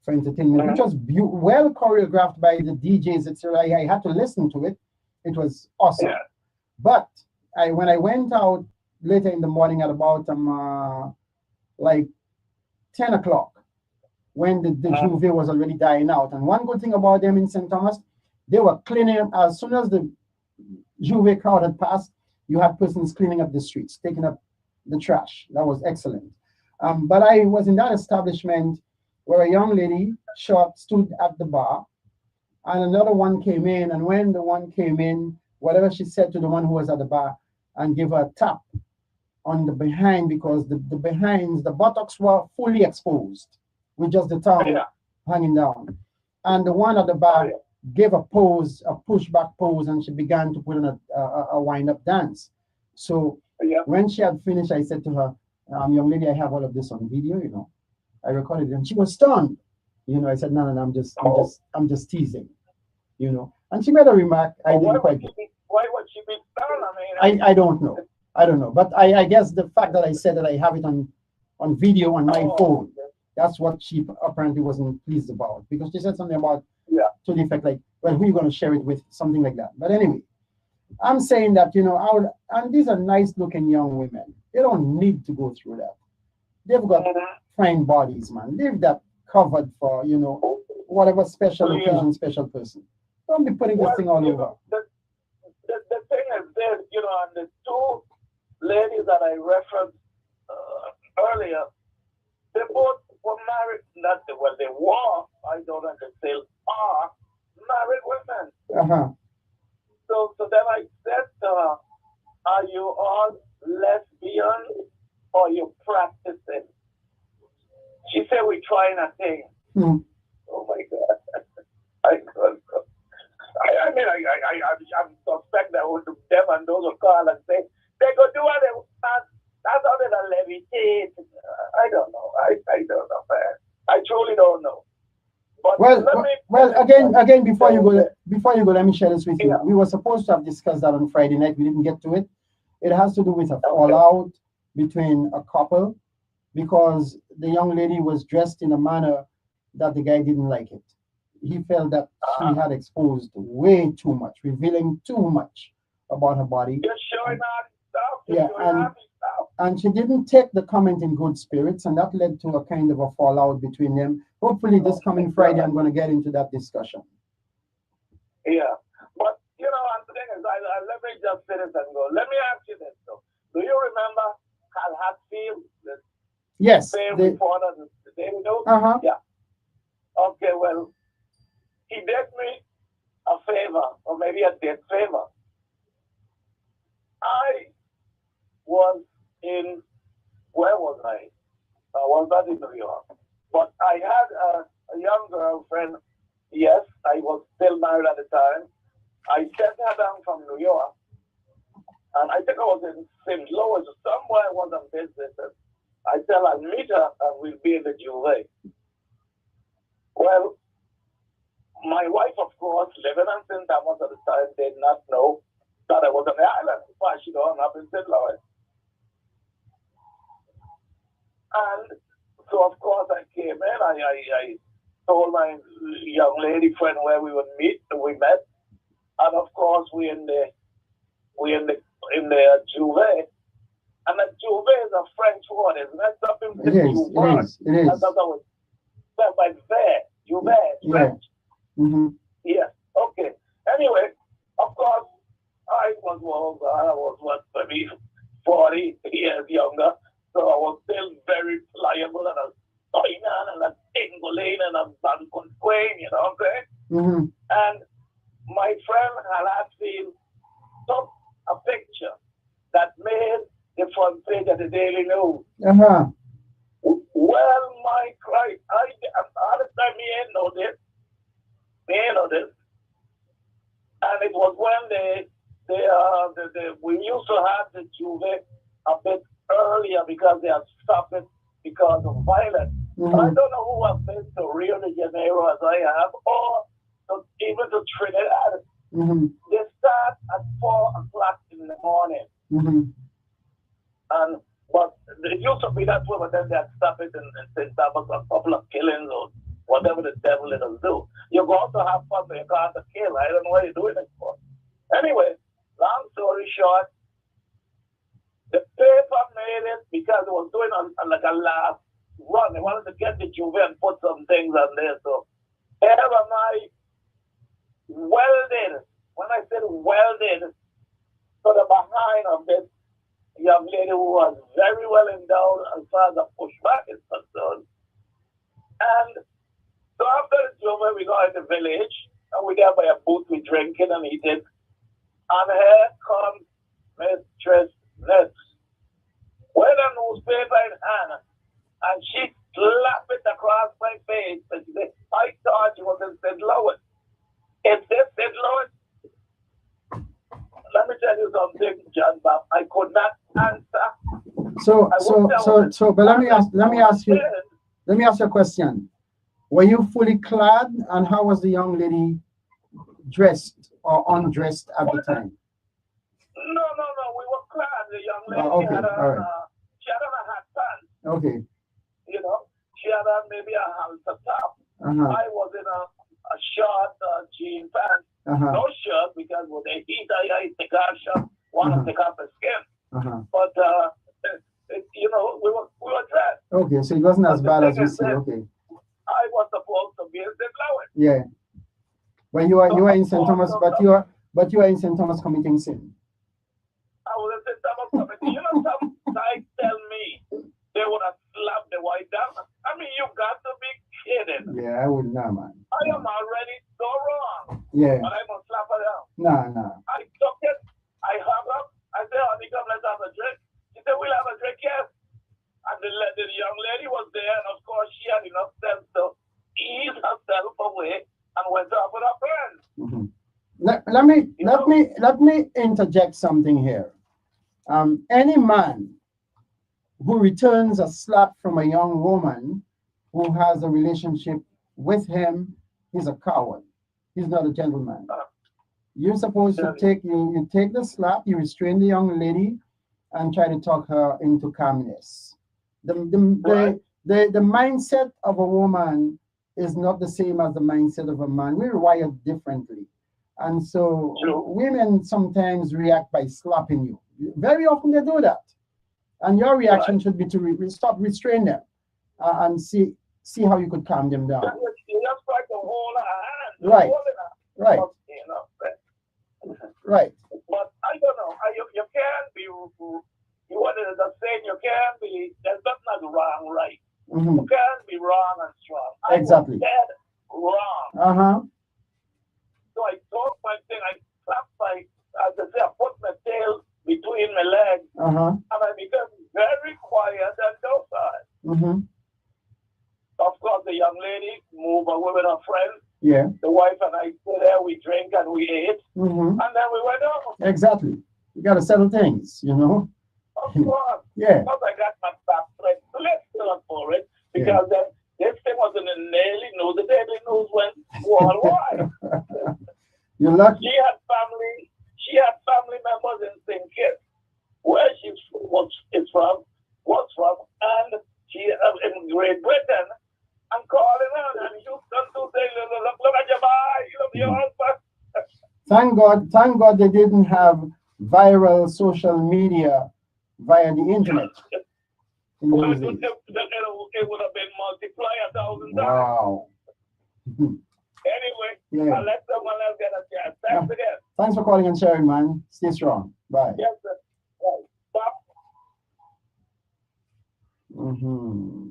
for entertainment, which was well choreographed by the DJs, etc. I had to listen to it. It was awesome. Yeah. But when I went out later in the morning at about like 10 o'clock, when the Juve was already dying out. And one good thing about them in St. Thomas, they were cleaning as soon as the Juve crowd had passed. You had persons cleaning up the streets, taking up the trash. That was excellent. But I was in that establishment where a young lady short stood at the bar, and another one came in. And when the one came in, whatever she said to the one who was at the bar, and give her a tap on the behind, because the behinds, the buttocks were fully exposed with just the tongue hanging down. And the one at the bar gave a pose, a pushback pose, and she began to put on a wind-up dance. So when she had finished, I said to her, young lady, I have all of this on video, you know. I recorded it, and she was stunned. You know, I said, no, I'm just teasing, you know. And she made a remark I didn't quite get. Why would she be stunned? I mean, I don't know. I don't know. But I guess the fact that I said that I have it on video on my phone, that's what she apparently wasn't pleased about, because she said something about to the effect like, well, who are you going to share it with? Something like that. But anyway, I'm saying that, you know, and these are nice looking young women. They don't need to go through that. They've got fine bodies, man. Leave that covered for, you know, whatever special occasion, special person. Don't be putting this thing all over. The thing is this, you know, and the two ladies that I referenced earlier, they both were married, not they, well, they were, I don't know if they still are, married women. So then I said to her, are you all lesbian or you practicing? She said, we're trying a thing. Oh my God. I mean, I'm suspect that them and those will call and say, they go do what they want. That's how they levitate. I don't know. I don't know, man. I truly don't know. But again, before you go, let me share this with you. We were supposed to have discussed that on Friday night. We didn't get to it. It has to do with a fallout between a couple, because the young lady was dressed in a manner that the guy didn't like it. He felt that she had exposed way too much, revealing too much about her body. You're showing off stuff. And she didn't take the comment in good spirits, and that led to a kind of a fallout between them. Hopefully, this coming Friday, I'm going to get into that discussion. Yeah, but you know, and the thing is, let me just finish and go. Let me ask you this, though. Do you remember Cal Hatfield? Yes. Reporter, the Daily News? Yeah. Okay, well, he did me a favor, or maybe a dead favor. I was in, where was I? I was not in New York. But I had a young girlfriend. Yes, I was still married at the time. I sent her down from New York. And I think I was in St. Louis, somewhere I was on business. And I tell her, I'll meet her and we'll be in the Juve. Well, my wife, of course, living in St. Thomas at the time, did not know that I was on the island. Why she don't up in St. Louis. And so, of course, I came in. I told my young lady friend where we would meet. We met, and of course, we in the Juve. And the Juve is a French word, isn't it? Something it is. That's how it was spelled by Juve. French. Yeah. Okay. Anyway, of course, I was maybe 40 years younger. So I was still very pliable and a stoinan and a tingling and a banconquain, you know what I'm saying? And my friend Hatfield took a picture that made the front page of the Daily News. Well, my Christ, all the time he ain't know this. And it was when we used to have the Juve a bit earlier because they have stopped it because of violence. I don't know who have been to Rio de Janeiro as I have, or even to Trinidad. They start at 4 o'clock in the morning. But it used to be that way, but then they stop it and St. Thomas, a couple of killings or whatever the devil it'll do. You go out to have fun, but you can't kill. I don't know what you're doing it for. Anyway, long story short, the paper made it because it was doing like a last run. They wanted to get the Juve and put some things on there. So here am I welded. When I said welded to the behind of this young lady who was very well endowed as far as the pushback is concerned. And so after the Juma, we go in the village, and we there by a booth, we drinking and eating. And here comes Mistress Ness with a newspaper in hand, and she slapped it across my face, and she said, I thought you was in St. Louis. Is this St. Louis? Let me tell you something, John Bob. I could not answer. But let me ask you a question. Were you fully clad, and how was the young lady dressed or undressed at the time? No. We were clad. The young lady okay. had All right. she had on a hat pants. Okay. You know, she had on maybe a halter top. Uh-huh. I was in a short jean pants. Uh-huh. No shirt, because with the heat, I take off shirt, want to take off the skin. Uh-huh. But you know, we were dressed. Okay, so it wasn't as bad as you say. Okay. I was supposed to be in St. Louis. Yeah. But you are in St. Thomas, but you are in St. Thomas committing sin. I was in St. Thomas committing. You know, some guys tell me they would have slapped the white down. I mean, you got to be kidding. Yeah, I wouldn't know, man. I am already so wrong. Yeah. But I'm gonna slap her down. No. I took it. I hung up. I said, honey, come, let's have a drink. She said, we'll have a drink, yes. And the young lady was there, and of course, she had enough sense to ease herself away and went off with her friends. Mm-hmm. Let me interject something here. Any man who returns a slap from a young woman who has a relationship with him, he's a coward. He's not a gentleman. You're supposed to take the slap, you restrain the young lady, and try to talk her into calmness. The mindset of a woman is not the same as the mindset of a man. We're wired differently. And so women sometimes react by slapping you. Very often they do that. And your reaction should be to restrain them and see how you could calm them down. You just try to hold her hand. Right. Right. Right. But I don't know. You can't be, what is the saying? You can't be, there's nothing wrong, right? Mm-hmm. You can't be wrong and strong. Exactly. I was dead wrong. Uh-huh. So I took my thing, I clapped as I say, I put my tail between my legs, uh-huh, and I became very quiet and docile. Mm-hmm. Of course, the young lady moved away with her friend. Yeah. The wife and I stood there, we drank and we ate, mm-hmm, and then we went home. Exactly. You got to settle things, you know? Of course. Yeah. Because I got my back straight. So let's still for it, because then this thing was in the daily news. The daily news went worldwide. You're lucky. She had family members in St. Kitts, where she was from, and she in Great Britain. I'm calling her, and you come to say, look at your boy, your husband. Thank God they didn't have viral social media via the internet. It would have been multiplied 1,000 times. Wow. Anyway, I'll let someone else get a chance. Thanks again. Thanks for calling and sharing, man. Stay strong. Bye. Yes, sir. Right. Stop. Mm-hmm.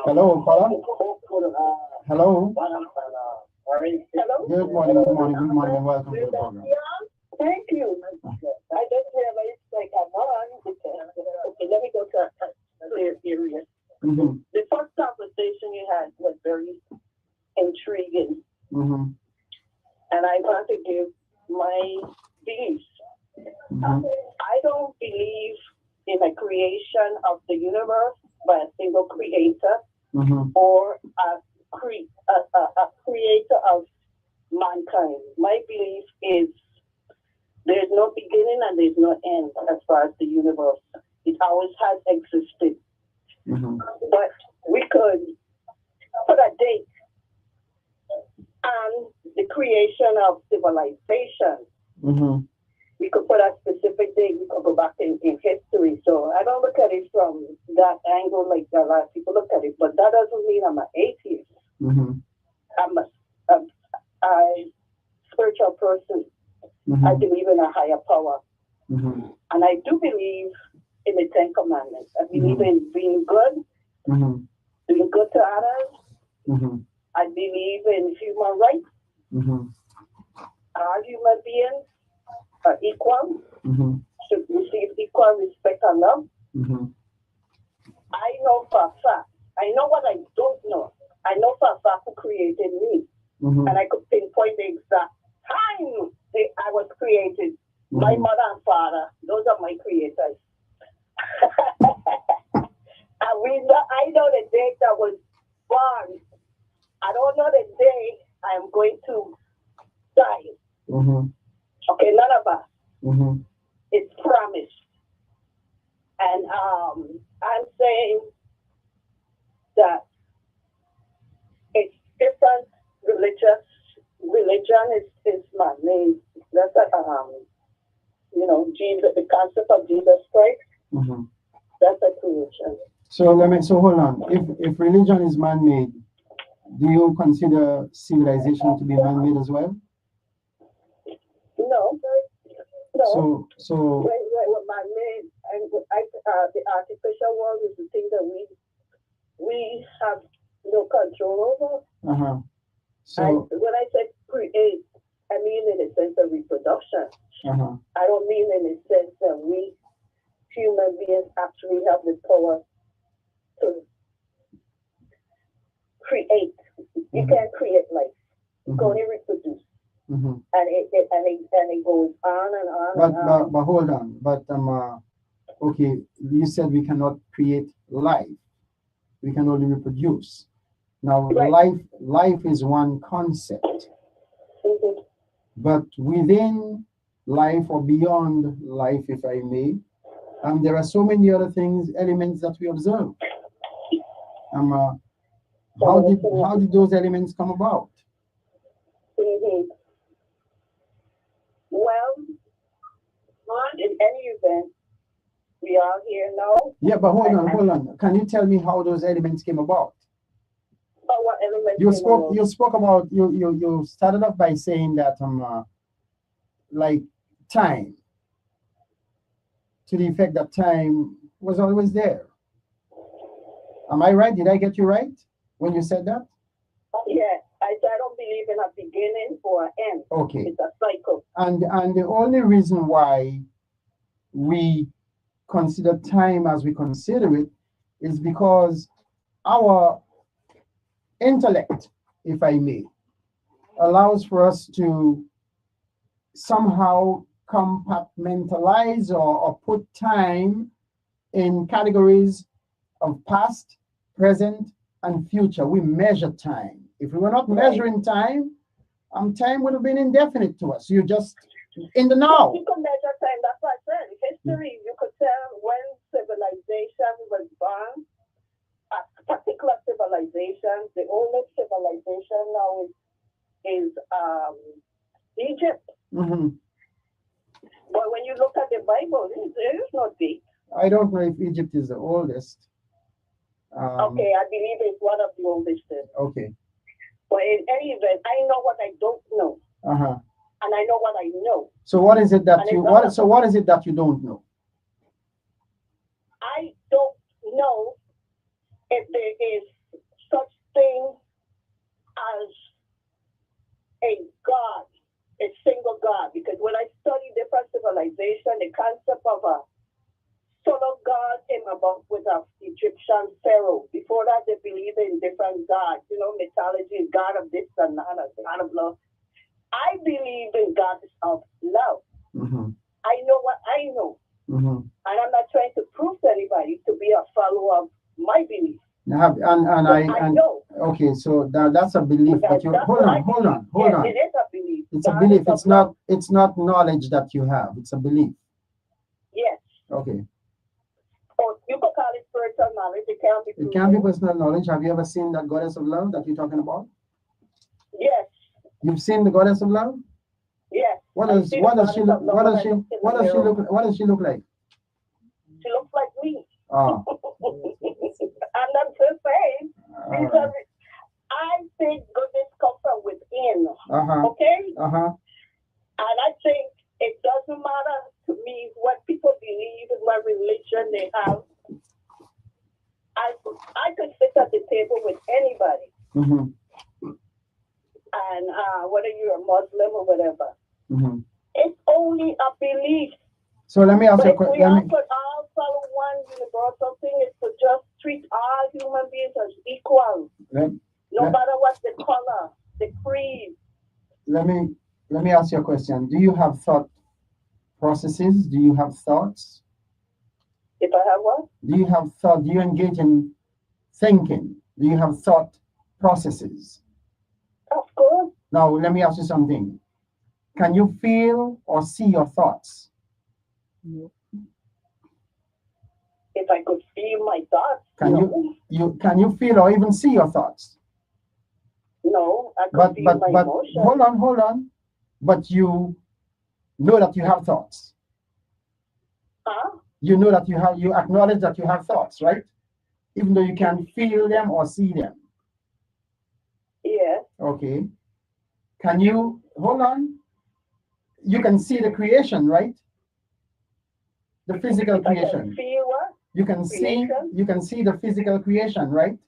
Hello, caller. Hello. Good morning, and welcome to the program. Thank you. I just realized like I'm on. Okay, let me go to a clear area. Mm-hmm. The first conversation you had was very intriguing. Mm-hmm. And I want to give my beliefs. Mm-hmm. I don't believe in a creation of the universe by a single creator, mm-hmm, or a creator of mankind. My belief is there's no beginning and there's no end as far as the universe. It always has existed. mm-hmm, But we could put a date on the creation of civilization. mm-hmm. We could put a specific date. We could go back in history. So I don't look at it from that angle like a lot of people look at it. But that doesn't mean I'm an atheist. Mm-hmm. I'm a spiritual person. Mm-hmm. I believe in a higher power. Mm-hmm. And I do believe in the Ten Commandments. I believe in being good, doing good to others. I believe in human rights. All human beings are equal, should receive equal respect and love. I know for a fact, I know what I don't know. I know for a fact who created me. And I could pinpoint the exact time that I was created. My mother and father, those are my creators. And I know the date I was born. I don't know the day I am going to die. Okay, none of us. It's promised. And I'm saying that it's different religion is man-made. That's Jesus, the concept of Jesus Christ. That's a creation. So hold on. If religion is man-made, do you consider civilization to be man-made as well? No. So what man-made and the artificial world is the thing that we have no control over. So when I say create, I mean in the sense of reproduction. I don't mean in the sense that we human beings actually have the power to create. You can't create life. You can only reproduce. And it goes on and on. But hold on. But okay, you said we cannot create life. We can only reproduce. Now, life is one concept. But within life or beyond life, if I may, there are so many other things, elements that we observe. How did those elements come about? Well, in any event, we are here now. Yeah, but hold on. Can you tell me how those elements came about? What elements? You spoke about you started off by saying that like time, to the effect that time was always there. Am I right? Did I get you right when you said that? Yeah, I don't believe in a beginning or an end. Okay. It's a cycle. And the only reason why we consider time as we consider it is because our intellect, if I may, allows for us to somehow compartmentalize or put time in categories of past, present, and future. We measure time. If we were not measuring time, time would have been indefinite to us. You just in the now. You can measure time. That's what I said. History, you could tell when civilization was born. A particular civilization, the oldest civilization now is Egypt. But when you look at the Bible, there is no date. I don't know if Egypt is the oldest. Okay, I believe it's one of the oldest. Okay. But in any event, I know what I don't know. And I know what I know. So what is it that what is it that you don't know? I don't know if there is such thing as a God, a single God. Because when I study different civilization, the concept of a solar God came about with an Egyptian pharaoh. Before that, they believed in different gods. Mythology, God of this and that, God of love. I believe in God of love. I know what I know. And I'm not trying to prove to anybody to be a follower of my belief. I know. Okay, so that's a belief. But you hold on. It is a belief. It's a belief. It's not knowledge that you have. It's a belief. Yes. Okay. Or you could call it spiritual knowledge. It can't be. It can be personal knowledge. Have you ever seen that goddess of love that you're talking about? Yes. You've seen the goddess of love? Yes. What does she look like? She looks like me. Oh. I'm not just saying. I think goodness comes from within. Okay? And I think it doesn't matter to me, what people believe in, what religion they have, I could sit at the table with anybody, Mm-hmm. and whether you're a Muslim or whatever. Mm-hmm. It's only a belief. So let me ask But you a if we question. all could all follow one universal thing, is to just treat all human beings as equal, no matter what the color, the creed. Let me ask you a question. Do you have thought processes? Do you have thoughts? If I have what? Do you have thought? Do you engage in thinking? Do you have thought processes? Of course. Now, let me ask you something. Can you feel or see your thoughts? If I could feel my thoughts, Can no. Can you feel or even see your thoughts? No, I could feel my emotions. Hold on. But you know that you have thoughts. Huh? You know that you acknowledge that you have thoughts, right? Even though you can feel them or see them. Yes. Okay. Can you hold on? You can see the creation, right? The physical creation. I can feel what? You can see the physical creation, right?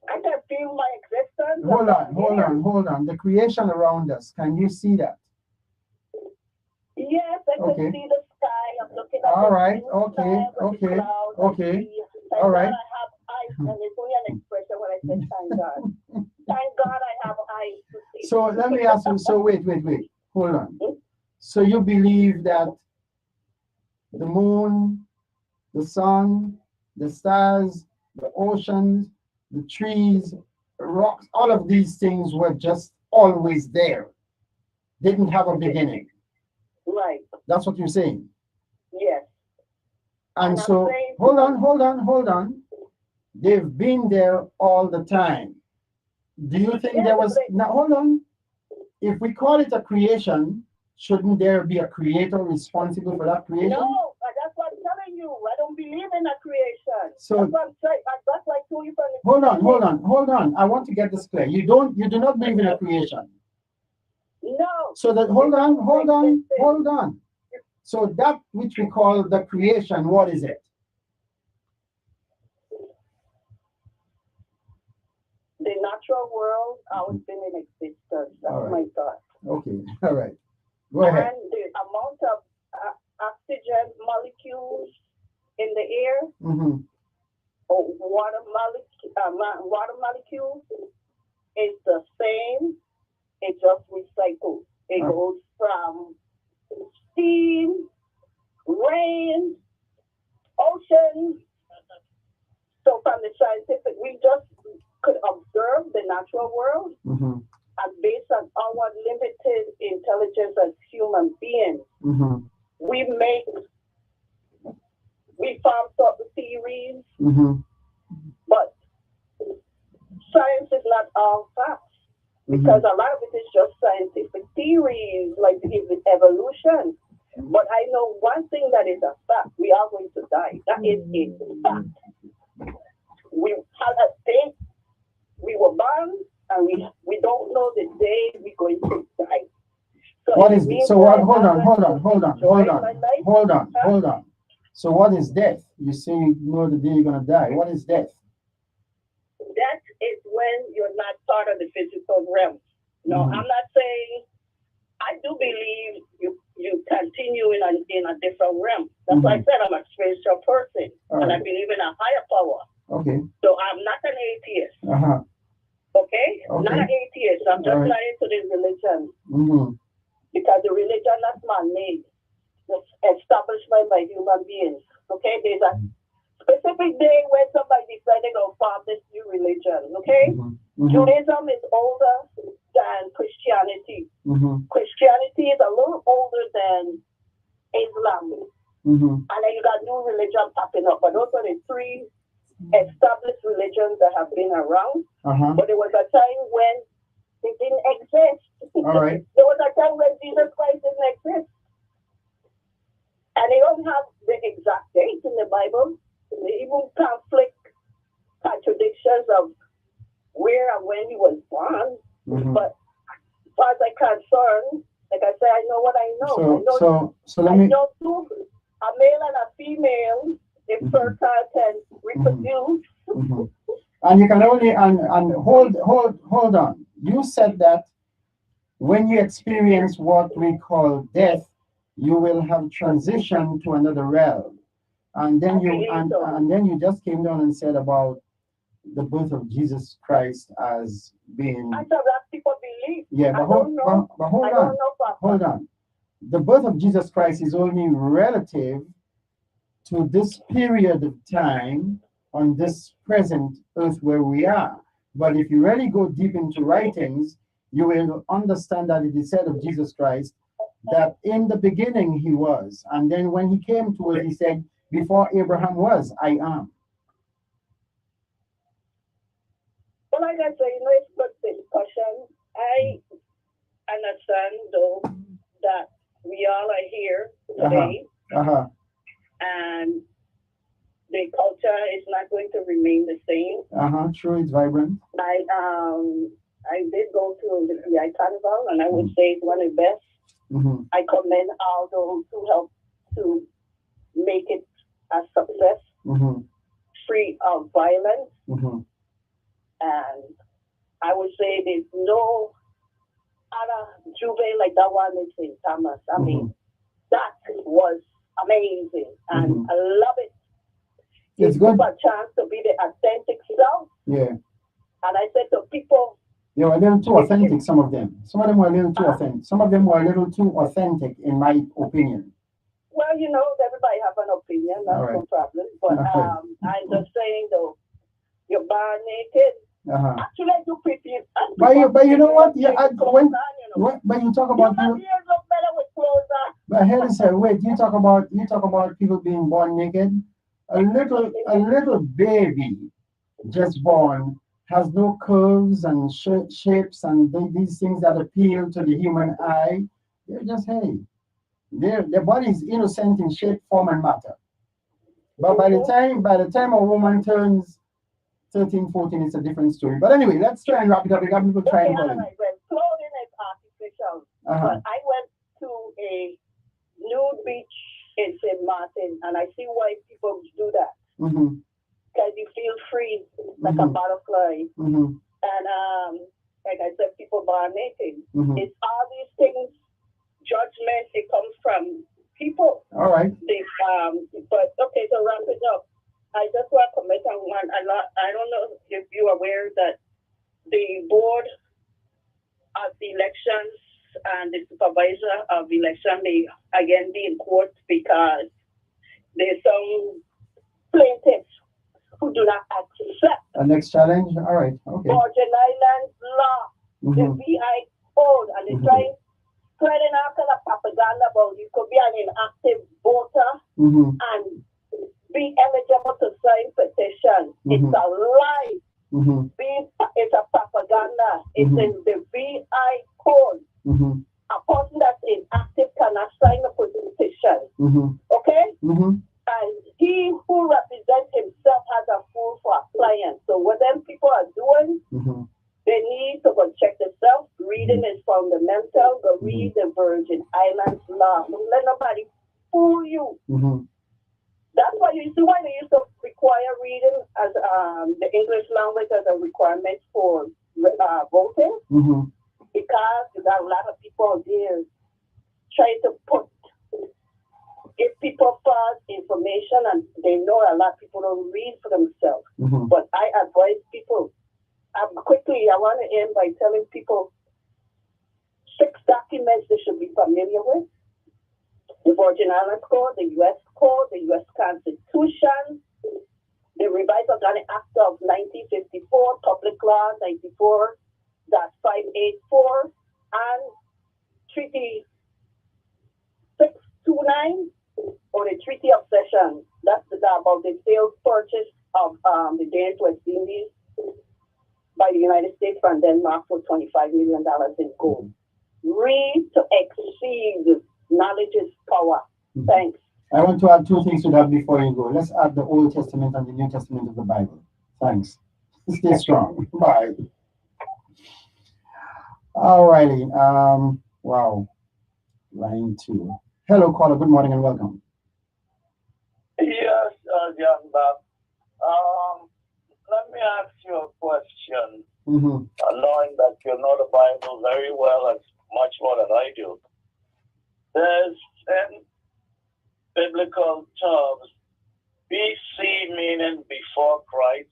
I can feel my existence. Hold on. The creation around us. Can you see that? Yes, I can see the sky. I'm looking at all the right. sky, Okay. clouds, Okay. Thank All right. God I have eyes, and it's only an expression when I say thank God. Thank God I have eyes to see. So let me ask you. So wait. Hold on. So you believe that the moon, the sun, the stars, the oceans, the trees, the rocks, all of these things were just always there. Didn't have a beginning. Right. That's what you're saying. Yes. And so, hold on. They've been there all the time. Do you think there was, now hold on. If we call it a creation, shouldn't there be a creator responsible for that creation? No, that's what I'm telling you. I don't believe in a creation. So, that's what I'm saying. That's why I told you from the hold on. I want to get this clear. You do not believe in a creation. No. So that hold on. So that which we call the creation, what is it? The natural world always been in existence. That's my thought. Okay, all right. Go ahead. And the amount of oxygen molecules in the air, or water molecules, is the same. It just recycles. It goes from steam, rain, ocean. So from the scientific, we just could observe the natural world, and based on our limited intelligence as human beings, we form certain theories, but science is not all facts, because a lot of it is just scientific theories, like the evolution. But I know one thing that is a fact: we are going to die. That is a fact. We had a date. We were born, and we don't know the day we're going to die. So what is so what? Hold on. So what is death? You say you know the day you're gonna die. What is death? Death is when you're not part of the physical realm. No, I'm not saying. I do believe you continue in a different realm. That's why I said I'm a spiritual person, and I believe in a higher power. Okay. So I'm not an atheist. Okay? Not an atheist. I'm just not into this religion. Because the religion that's man-made. It's established by human beings. Okay? There's a specific day when somebody decided to form this new religion. Okay? Judaism is older than Christianity. Christianity is a little older than Islam. And then you got new religion popping up. But those are the three established religions that have been around. But there was a time when they didn't exist. There was a time when Jesus Christ didn't exist. And they don't have the exact dates in the Bible. They even contradictions of where and when he was born. But as far as I'm concerned, Like I said, I know what I know. So let I me. know two, a male and a female, if fertile can reproduce. Mm-hmm. And you can only and hold on. You said that when you experience what we call death, you will have transitioned to another realm. And then and then you just came down and said about the birth of Jesus Christ as being. I thought that people believe. Yeah, but hold on. The birth of Jesus Christ is only relative to this period of time on this present earth where we are. But if you really go deep into writings, you will understand that it is said of Jesus Christ that in the beginning he was. And then when he came to us, he said, before Abraham was, I am. Well, like I say, it's good discussion. I understand, though, that we all are here today. And the culture is not going to remain the same. True, it's vibrant. I did go to the PI Carnival, and I would say it's one of the best. I commend all those who helped to make it a success, free of violence. And I would say there's no other Juve like that one in St. Thomas. I mean, that was amazing, and I love it. It's good. A chance to be the authentic self. Yeah. And I said to people, they were a little too authentic, some of them. Some of them were a little too authentic. Some of them were a little too authentic, in my opinion. Well, everybody have an opinion. That's no problem. But I'm just saying, though, you're bar naked. Actually, I do prefer. But you know what? Yeah, but you talk about you look better with clothes on. But here is wait. You talk about people being born naked. A little baby just born has no curves and shapes and these things that appeal to the human eye. They're just their body is innocent in shape, form, and matter. But by the time a woman turns 13, 14, it's a different story. But anyway, let's try and wrap it up. We got people trying to well, clothing is artificial. But I went to a nude beach in St. Martin, and I see why people do that. Because you feel free like a butterfly. And like I said, people born naked. It's all these things, judgment, it comes from people. All right. But okay, so wrap it up. I just want to comment on one. I don't know if you're aware that the board of the elections and the supervisor of election may again be in court because there's some plaintiffs who do not accept the next challenge. All right, okay. Virgin Islands law, the VI code, and they're trying spreading out kind of propaganda about you could be an inactive voter and be eligible to sign petition. It's a lie. It's a propaganda. It's in the VI code. A person that's inactive cannot sign a petition. Okay? And he who represents himself has a fool for a client. So what them people are doing, they need to go check themselves. Reading is fundamental. Go read the Virgin Islands law. Don't let nobody fool you. That's why you see why they used to require reading as the English language as a requirement for voting. Because you got a lot of people there trying to give people false information, and they know a lot of people don't read for themselves. But I advise people, I want to end by telling people 6 documents they should be familiar with. The Virgin Islands Code, the U.S. Code, the U.S. Constitution, the Revised Organic Act of 1954, Public Law 94.584, and Treaty 629, or the Treaty of Cession. That's about the sales purchase of the Danish West Indies by the United States from Denmark for $25 million in gold. Read to exceed. Knowledge is power. Thanks. I want to add 2 things to that before you go. Let's add the Old Testament and the New Testament of the Bible. Thanks. Stay strong. Bye. All righty. Wow. Line 2. Hello, caller. Good morning and welcome. Yes, John Bob. Let me ask you a question. Mm-hmm. Knowing that you know the Bible very well, as much more than I do. There's in biblical terms, BC meaning before Christ,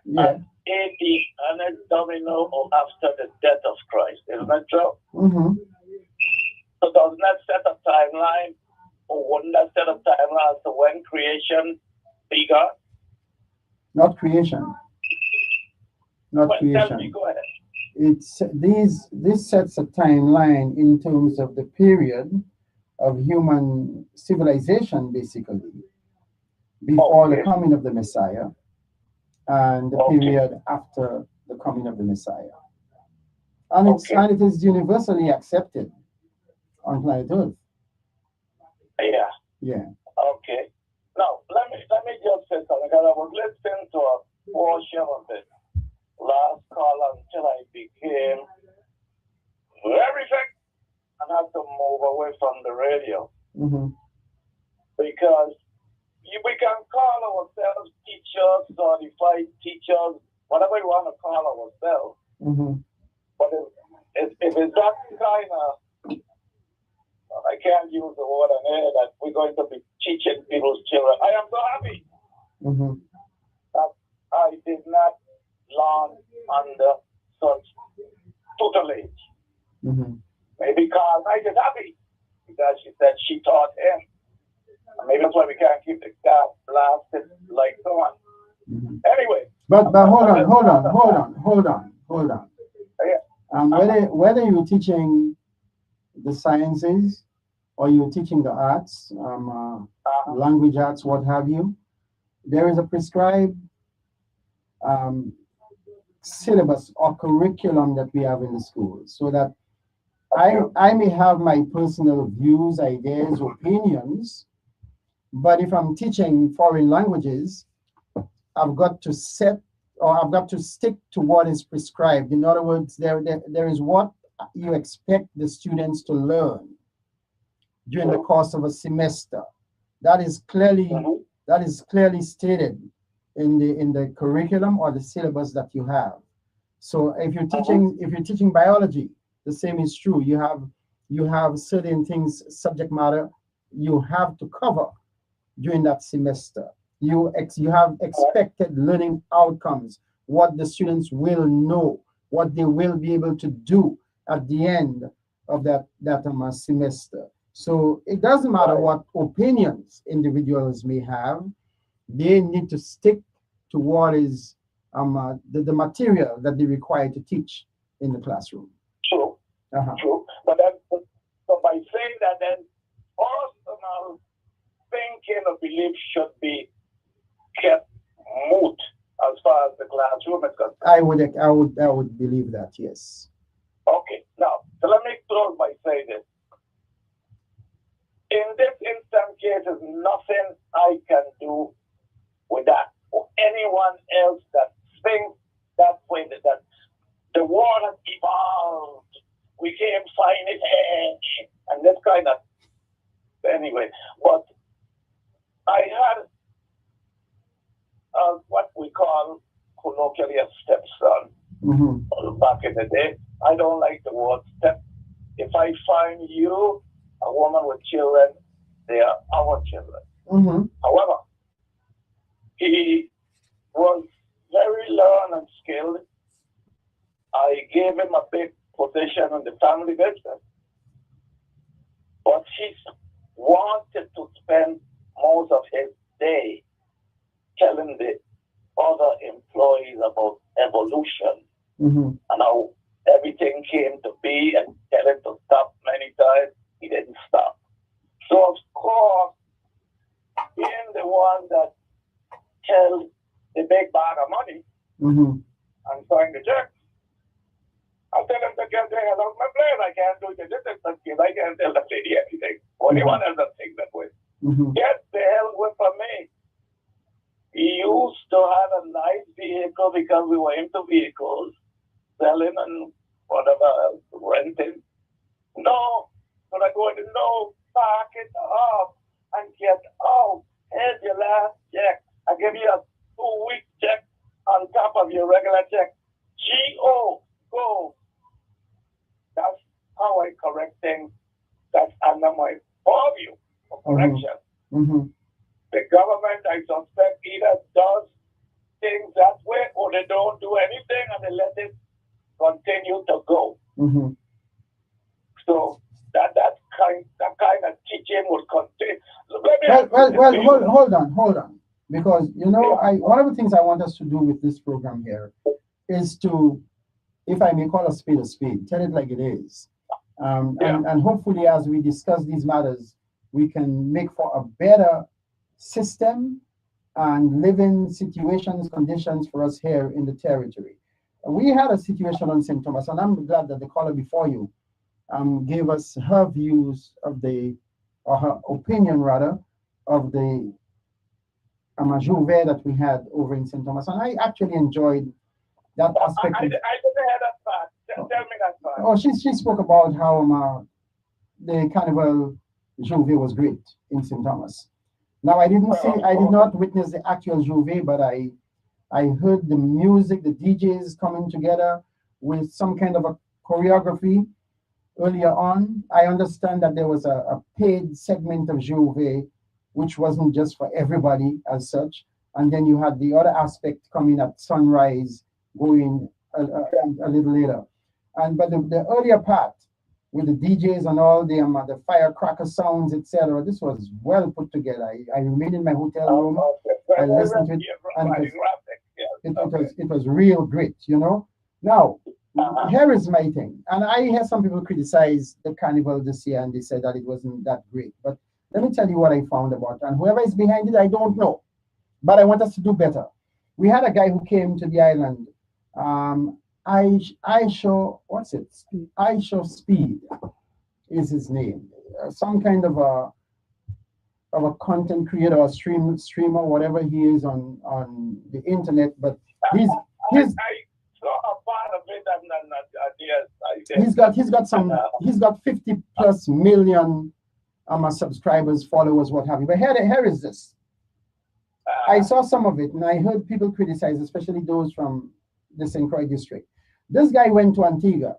Yeah. and AD, and then domino or after the death of Christ. Isn't that true? Mm-hmm. So doesn't that set a timeline, or wouldn't that set a timeline as to when creation began? Not creation. Not Well, tell me, creation. go ahead. It's this sets a timeline in terms of the period of human civilization, basically, before the coming of the Messiah, and the period after the coming of the Messiah. And it is universally accepted on planet Earth. Yeah. Yeah. Okay. Now let me just say something, because I was listening to a portion of the last call until I became very sick and had to move away from the radio. Mm-hmm. Because we can call ourselves teachers, certified teachers, whatever you want to call ourselves. Mm-hmm. But if it's that kind of, I can't use the word on air, that we're going to be teaching people's children. I am so happy that I did not learn under such tutelage. Maybe because I is happy because she said she taught him. And maybe that's why we can't keep the guy blasted like so on. Anyway. But hold on. Yeah. Whether you're teaching the sciences or you're teaching the arts, language arts, what have you, there is a prescribed syllabus or curriculum that we have in the school, so that I may have my personal views, ideas, opinions, but if I'm teaching foreign languages, I've got to stick to what is prescribed. In other words, there is what you expect the students to learn during the course of a semester. That is clearly stated in the curriculum or the syllabus that you have. So if you're teaching biology, the same is true. You have certain things, subject matter you have to cover during that semester. You have expected learning outcomes, what the students will know, what they will be able to do at the end of that semester. So it doesn't matter what opinions individuals may have, they need to stick to what is the material that they require to teach in the classroom. True. True. But then, so by saying that, then personal thinking or belief should be kept moot as far as the classroom is concerned. I would believe that, yes. Okay. Now, so let me close by saying this. In this instant case, there's nothing I can do with that, or anyone else that thinks that way, that the world has evolved. We can't find it, and this kind of. Anyway, but I had what we call colloquially a stepson back in the day. I don't like the word step. If I find you a woman with children, they are our children. However, he was very learned and skilled. I gave him a big position in the family business, but he wanted to spend most of his day telling the other employees about evolution and how everything came to be, and tell him to stop many times. He didn't stop. So of course, being the one that tells the big bag of money and sign the check, I'll tell him to get there and out my place. I can't do it. This is the kid. I can't tell the lady anything. Anyone else that thinks that way. Get the hell away from me. He used to have a nice vehicle because we were into vehicles, selling and whatever else, renting. No, But I go in the no, park it off, and get out. Here's your last check. I give you a 2-week check on top of your regular check. G.O. Go. That's how I correct things. That's under my purview of correction. The government, I suspect, either does things that way or they don't do anything and they let it continue to go. So that kind of teaching would continue. Hold on. Because, you know, one of the things I want us to do with this program here is to, if I may call a spade, tell it like it is. And hopefully as we discuss these matters, we can make for a better system and living conditions for us here in the territory. We had a situation on St. Thomas, and I'm glad that the caller before you gave us her views of or her opinion rather, of the Juve that we had over in St. Thomas. And I actually enjoyed that aspect. I didn't hear that part. Tell me that part. Oh, she spoke about how the Carnival Juve was great in St. Thomas. Now, I did not witness the actual Juve, but I heard the music, the DJs coming together with some kind of a choreography earlier on. I understand that there was a paid segment of Juve, which wasn't just for everybody as such. And then you had the other aspect coming at sunrise, going a little later. But the earlier part with the DJs and all the firecracker sounds, etc., this was well put together. I remained in my hotel room. I listened to it, and it was real great, you know. Now, here is my thing, and I hear some people criticize the carnival this year, and they said that it wasn't that great. But let me tell you what I found about it. And whoever is behind it, I don't know. But I want us to do better. We had a guy who came to the island. I show Speed is his name. Some kind of a content creator or streamer, whatever he is on the internet. But he's got 50 plus million subscribers, followers, what have you. But here is this. I saw some of it, and I heard people criticize, especially those from the St. Croix district. This guy went to Antigua.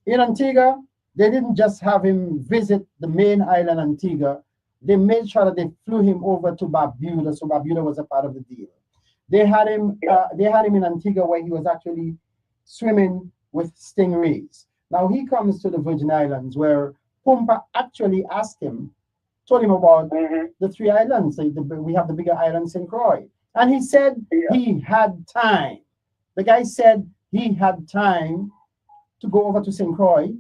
In Antigua, they didn't just have him visit the main island, Antigua. They made sure that they flew him over to Barbuda, so Barbuda was a part of the deal. They had him in Antigua, where he was actually swimming with stingrays. Now he comes to the Virgin Islands, where Pumpa actually told him about the 3 islands. We have the bigger island, St. Croix. And he said he had time. The guy said he had time to go over to St. Croix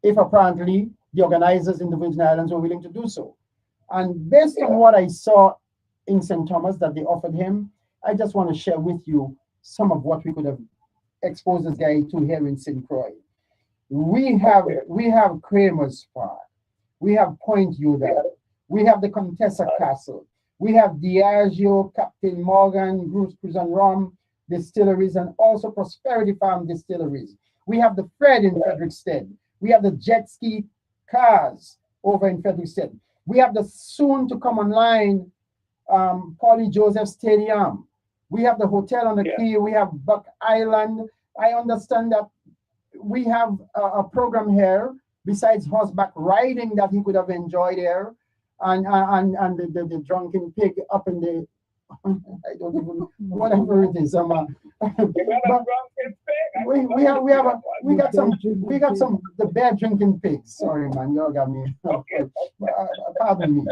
if apparently the organizers in the Virgin Islands were willing to do so. And based on what I saw in St. Thomas that they offered him, I just want to share with you some of what we could have exposed this guy to here in St. Croix. We have Kramer's Park. We have Point Uda. We have the Contessa Castle. We have Diageo, Captain Morgan, Bruce Cruz and Rum Distilleries, and also Prosperity Farm Distilleries. We have the Fred in Frederickstead. We have the jet ski cars over in Frederickstead. We have the soon to come online Paulie Joseph Stadium. We have the hotel on the Key. We have Buck Island. I understand that we have a program here besides horseback riding that he could have enjoyed there, and the drunken pig up in the I don't even whatever it is. We got some the bear drinking pigs. Sorry, man, you all got me. Pardon me.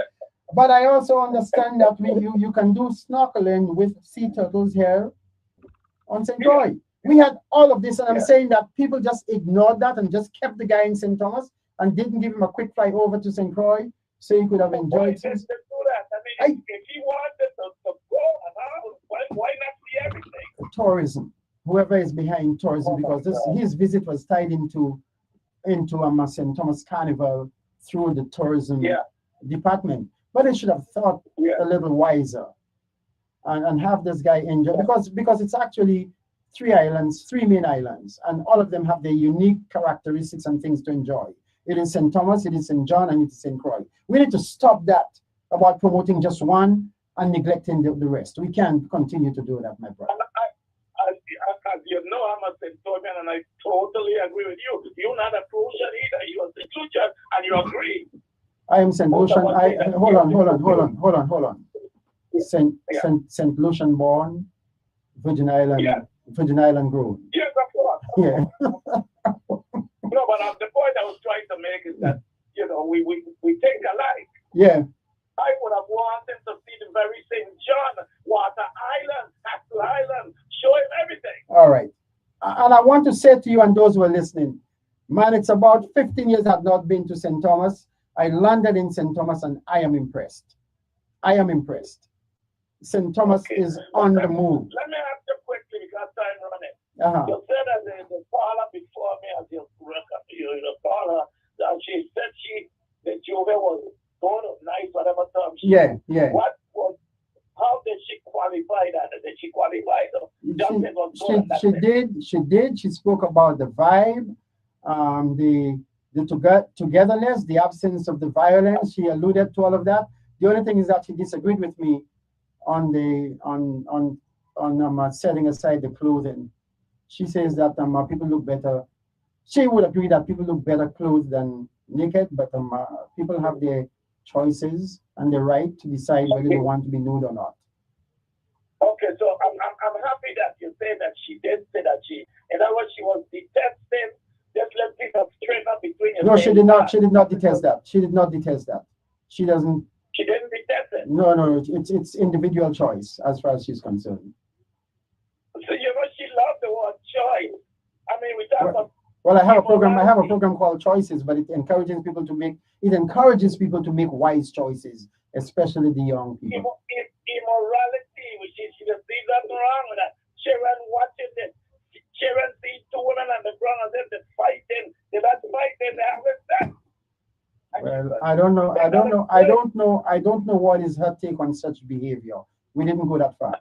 But I also understand that you can do snorkeling with sea turtles here on St. Croix. We had all of this, and I'm saying that people just ignored that and just kept the guy in St. Thomas and didn't give him a quick flight over to St. Croix so he could have enjoyed it. I mean, if he wanted to go, why not see everything? Tourism. Whoever is behind tourism, because his visit was tied into St. Thomas Carnival through the tourism department. But they should have thought a little wiser and have this guy enjoy, because it's actually 3 islands, 3 main islands, and all of them have their unique characteristics and things to enjoy. It is St. Thomas, it is St. John, and it is St. Croix. We need to stop that about promoting just one and neglecting the rest. We can't continue to do that, my brother. As you know, I'm a Centurion, and I totally agree with you. You're not a Crucian either. You're a Centurion, and you agree. I am St. Lucian. Hold on. St. Lucian born, Virgin Island grown. Yes, of course. Yeah. No, but the point I was trying to make is that, you know, we think alike. Yeah. I would have wanted to see the very St. John, Water Island, Castle Island, show him everything. All right. And I want to say to you and those who are listening, man, it's about 15 years I've not been to St. Thomas. I landed in St. Thomas and I am impressed. I am impressed. St. Thomas is on the move. Let me ask you quickly because time running. Uh-huh. You said that the caller before me, as you caller, that she said the Juve was good or nice, whatever term she Yeah. how did she qualify that? Did she qualify the She did. She spoke about the vibe, the togetherness, the absence of the violence. She alluded to all of that. The only thing is that she disagreed with me on setting aside the clothing. She says that people look better. She would agree that people look better clothed than naked, but people have their choices and the right to decide whether they want to be nude or not. Okay, so I'm happy that you say that she did say that in other words, she was detesting. Just let people straight up between you. No, she did not. She did not detest that. She did not detest that. She doesn't. She didn't detest it. No. It's individual choice as far as she's concerned. So you know she loved the word choice. I mean, we talk about. Well, I have a program called Choices, but it encourages people to make wise choices, especially the young people. Immorality, which is she just sees nothing wrong with that. Children watching this. Children see two women on the ground and then they're fighting. They're not fighting, they're having sex. Well, I don't know what is her take on such behavior. We didn't go that far.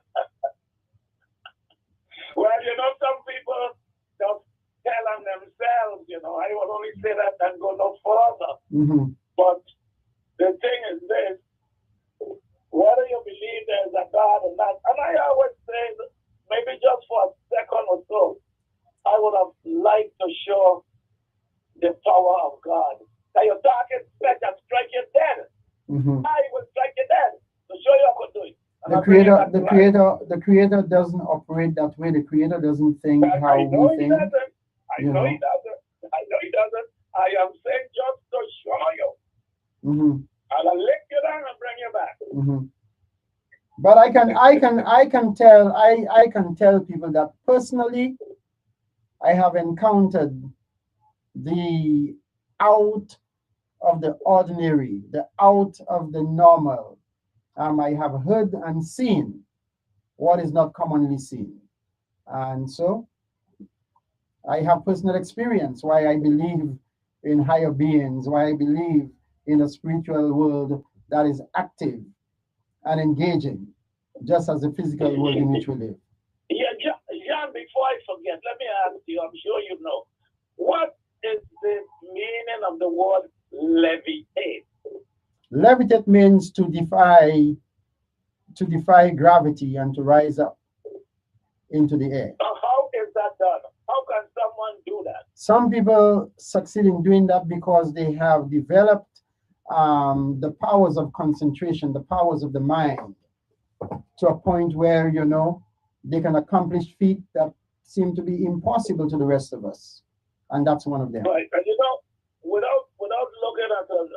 Well, you know, some people just tell on themselves, you know. I will only say that and go no further. Mm-hmm. But the thing is this, whether you believe there's a God or not, and I always say, maybe just for a second or so, I would have liked to show the power of God. That you're talking back and strike you dead. Mm-hmm. I will strike you dead to show you how to do it. The creator doesn't operate that way. The creator doesn't think how we think. I know he doesn't. I am saying just to show you. Mm-hmm. I'll lick you down and bring you back. Mm-hmm. But I can tell people that personally, I have encountered the out of the ordinary, the out of the normal. I have heard and seen what is not commonly seen. And so I have personal experience why I believe in higher beings, why I believe in a spiritual world that is active and engaging, just as the physical world in which we live. Yeah, John, before I forget, let me ask you, I'm sure you know, what is the meaning of the word levitate? Levitate means to defy gravity and to rise up into the air. How is that done? How can someone do that? Some people succeed in doing that because they have developed the powers of concentration, the powers of the mind, to a point where, you know, they can accomplish feats that seem to be impossible to the rest of us. And that's one of them. Right. And you know, without looking at a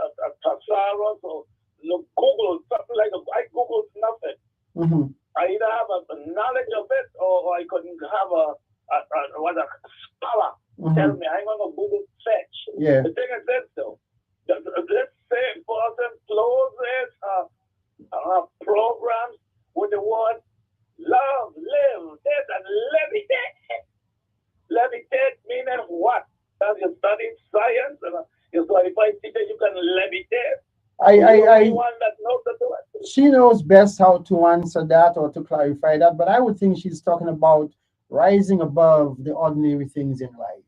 thesaurus or Google, something like that, I Googled nothing. Mm-hmm. I either have a knowledge of it or I couldn't have a scholar tell me. I'm going to Google search. Yeah. The thing is this, though. This same person closes programs with the word love, live, this, and levitate. Levitate meaning what? As you study science and you're qualified teacher, you can levitate. One that knows to do it. She knows best how to answer that or to clarify that, but I would think she's talking about rising above the ordinary things in life.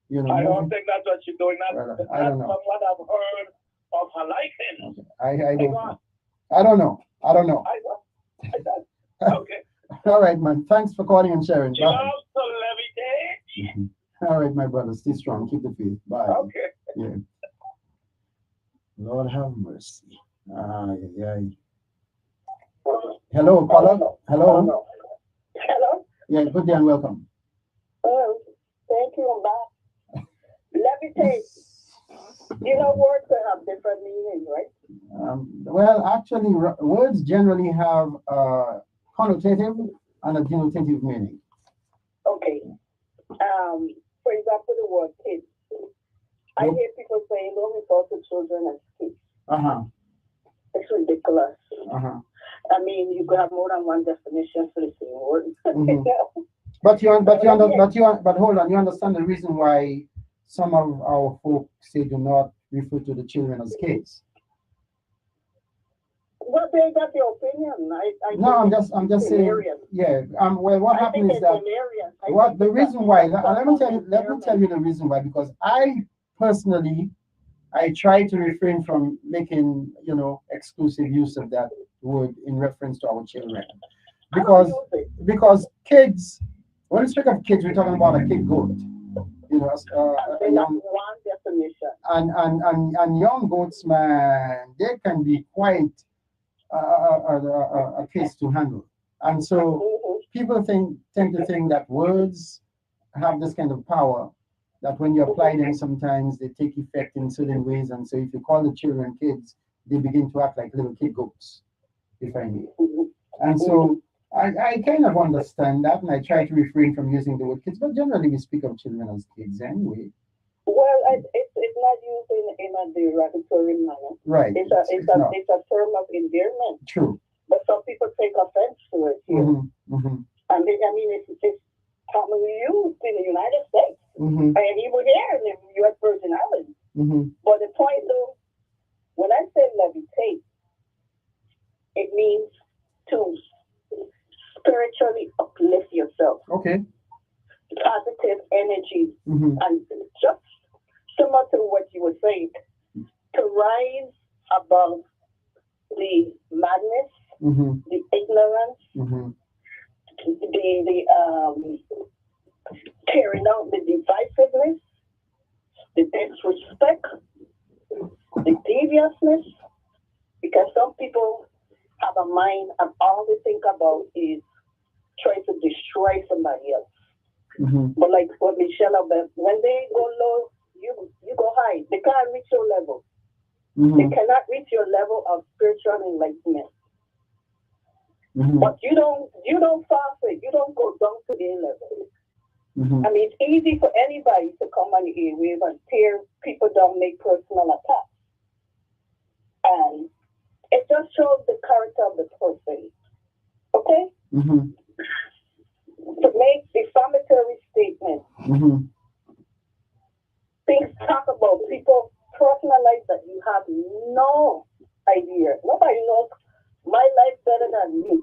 you know, I don't moving. think that's what she's doing. Well, That's I don't know. from what I've heard of her liking. Okay. I don't Go on. know. I don't know. I don't know. Okay. All right, man. Thanks for calling and sharing. She Bye. loves to levitate. Mhm. All right, my brother. Stay strong. Keep the faith. Bye. Okay. Yeah. Lord have mercy. Yeah. Hello, caller. Hello. Hello? Yeah, good day and welcome. Oh, thank you. I'm back. Levitate. You know, words can have different meanings, right? Well, actually, words generally have a connotative and a denotative meaning. Okay. For example, the word kids. I hear people saying, don't refer to children as kids. Uh-huh. It's ridiculous. Uh-huh. I mean, you could have more than one definition for the same word. Mhm. But hold on, you understand the reason why some of our folks say do not refer to the children as kids. Well, they got their opinion. No, I'm just saying. hilarious. Yeah. Well, what I think happened is it's that hilarious. what the reason why. Let me tell you the reason why. Because I personally, I try to refrain from making exclusive use of that word in reference to our children, because kids. When we speak of kids, we're talking about a kid goat. A young, one definition. and young goats, man, they can be quite a case to handle. And so people tend to think that words have this kind of power that when you apply them, sometimes they take effect in certain ways. And so if you call the children kids, they begin to act like little kid goats, if I may. And so I kind of understand that, and I try to refrain from using the word kids, but generally we speak of children as kids anyway. Well, it's not used in a derogatory manner. Right. It's a term of endearment. True. But some people take offense to it here. I mean, it's commonly used in the United States. And even here in the U.S. Virgin Islands. But the point though, when I say levitate, it means to spiritually uplift yourself. Okay. Positive energy. And just similar to what you were saying, to rise above the madness, the ignorance, the carrying out the divisiveness, the disrespect, the deviousness, because some people have a mind and all they think about is trying to destroy somebody else. But like what Michelle said, when they go low, you go high. They can't reach your level. They cannot reach your level of spiritual enlightenment. But you don't forfeit. You don't go down to their level. I mean, it's easy for anybody to come on the airwave and tear people down, make personal attacks. And it just shows the character of the person. Okay? To make defamatory statements. Things talk about people personal life that you have no idea. Nobody knows my life better than me.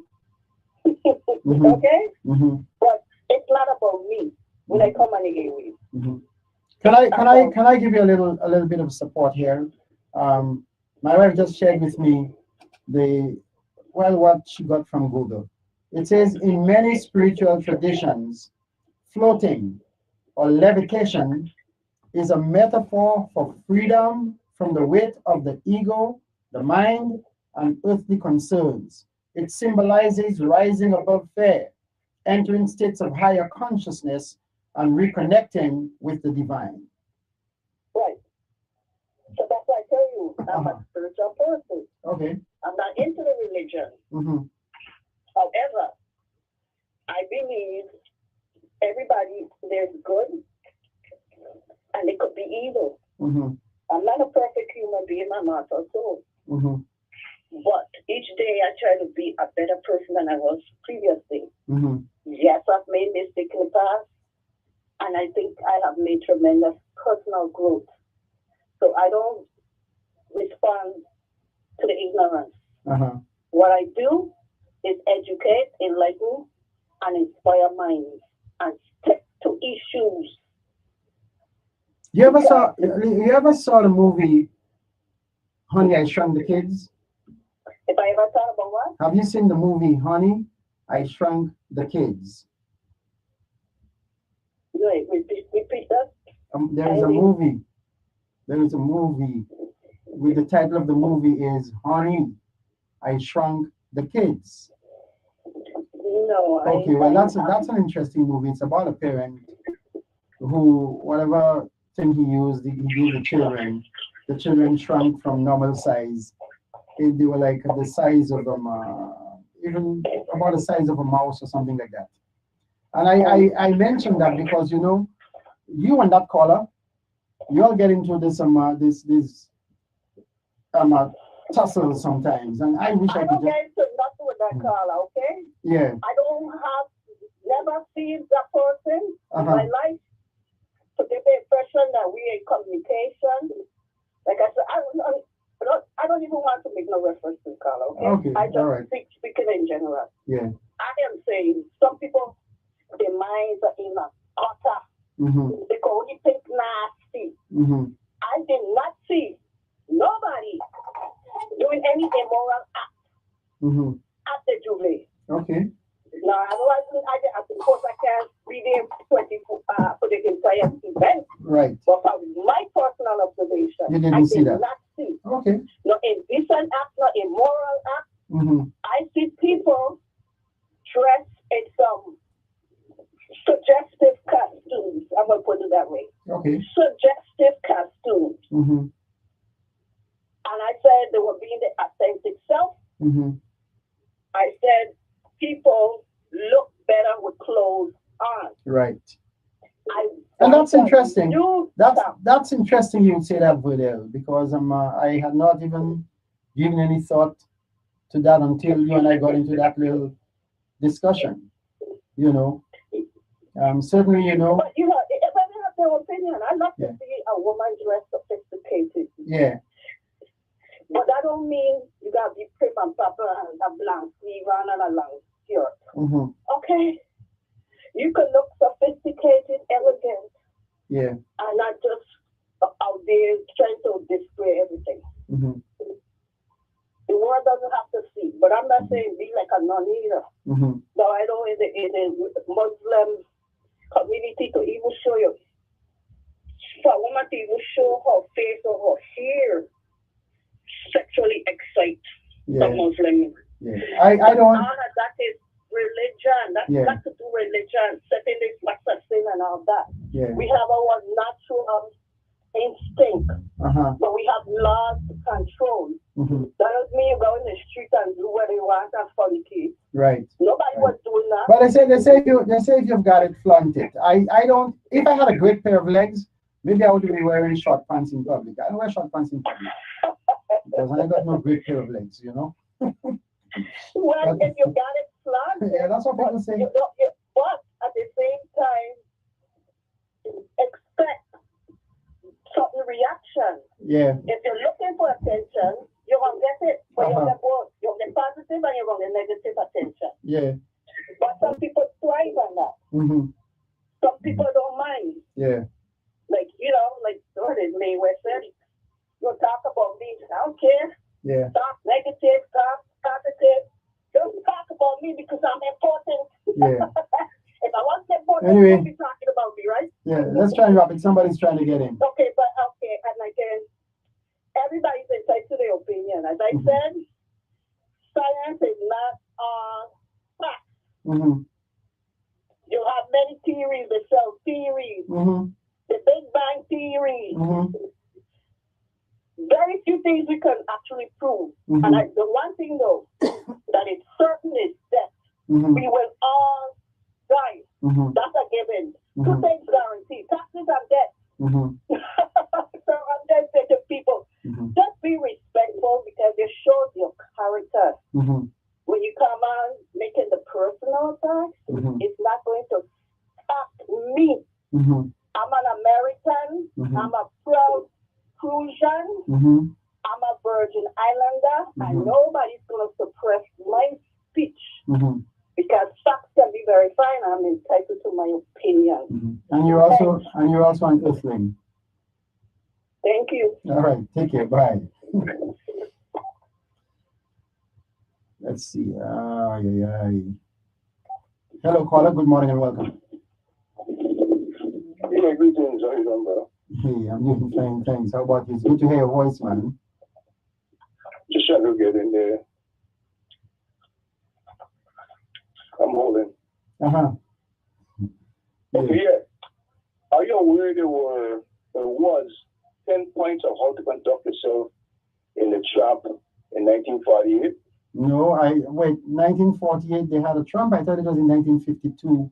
Okay? But it's not about me when I come on the airwaves. Can I give you a little bit of support here? My wife just shared with me what she got from Google. It says in many spiritual traditions, floating or levitation is a metaphor for freedom from the weight of the ego, the mind, and earthly concerns. It symbolizes rising above fear, entering states of higher consciousness, and reconnecting with the divine. Right. So that's why I tell you, I'm a spiritual person. Okay. I'm not into the religion. However, I believe everybody, there's good and it could be evil. I'm not a perfect human being, I'm not a soul. But each day I try to be a better person than I was previously. Yes, I've made mistakes in the past, and I think I have made tremendous personal growth. So I don't respond to the ignorance. What I do is educate, enlighten, and inspire minds, and stick to issues You ever saw the movie Honey, I Shrunk the Kids? If I ever thought about what? Have you seen the movie Honey, I Shrunk the Kids? Wait, repeat that. There is a movie. There is a movie with the title of the movie is Honey, I Shrunk the Kids. No. Okay, well that's an interesting movie. It's about a parent who whatever thing he used, he gave the children. The children shrunk from normal size. They were like the size of even about the size of a mouse or something like that. And I mentioned that because you and that caller, you all get into this tussle sometimes, and I wish I I could don't just get into nothing with that caller, okay? yeah. I don't have never seen that person in my life to give the impression that we in communication. Like I said, I don't even want to make no reference to caller, okay? I just speaking in general. Yeah. I am saying some people, their minds are in a utter. They can only think nasty. I did not see nobody doing any immoral act at the Jubilee. Okay. Now, otherwise, I suppose I can't read it for the entire event. Right. But from my personal observation, you didn't I see did that. not see. Okay. No indecent act, no immoral act. I see people dressed in some suggestive costumes. I'm going to put it that way. Okay. Suggestive costumes. And I said they were being the authentic self. I said people look better with clothes on. Right. And that's interesting. That's interesting you would say that, Vidal, because I had not even given any thought to that until you and I got into that little discussion. Certainly, But everybody has their opinion. I love to see a woman dressed sophisticated. Yeah. But that don't mean you gotta be prim and proper and a blank sleeve on and a long skirt. Okay? You can look sophisticated, elegant. Yeah. And not just out there trying to display everything. The world doesn't have to see. But I'm not saying be like a nun either. No, I know in the Muslim community to even show you, for a woman to even show her face or her hair sexually excite the Muslim. Yeah. I don't. That is religion. That's got to do religion, setting this what's a sin and all that. Yeah. We have our natural instinct, but we have laws to control. That doesn't mean you go in the street and do what you want and fornicate. Right. Nobody was doing that. But they say if you've got it, flaunt it. I don't. If I had a great pair of legs, maybe I would be wearing short pants in public. I don't wear short pants in public because I got no great pair of legs, Well, if you got it flaunt, yeah, that's what people say. But at the same time, expect certain reaction. Yeah. If you're looking for attention, you're gonna get it. But you'll get both. You'll get positive and you're gonna get negative attention. Yeah. But some people thrive on that. Some people don't mind. Yeah. Like what is Mayweather said? You'll talk about me. I don't care. Yeah. Talk negative, talk positive. Don't talk about me because I'm important. Yeah. If I wasn't important, anyway, you'd be talking about me, right? Yeah. Let's try and wrap it. Somebody's trying to get in. Okay, and again, everybody's entitled to their opinion. As I said, science is not fact. You have many theories, the cell theories, the Big Bang theory. Very few things we can actually prove. And the one thing though that is certain is death. We will all die. That's a given. Two things guaranteed: taxes and death. So I'm just saying to people, just be respectful because it shows your character. When you come on making the personal attacks, it's not going to stop me. I'm an American. I'm a proud Crucian. I'm a Virgin Islander, and nobody's going to suppress my speech because facts can be verified. I'm entitled to my opinion. And you're also an Earthling. All right, take care. Bye. Let's see. Hello, caller. Good morning and welcome. Yeah, greetings, how you doing, brother? Hey, I'm doing fine, thanks. How about you? It's good to hear your voice, man. Just trying to get in there. I'm holding. Uh-huh. Okay, yeah. Are you aware there was 10 points of how to conduct yourself in the trap in 1948? No, 1948, they had a Trump. I thought it was in 1952.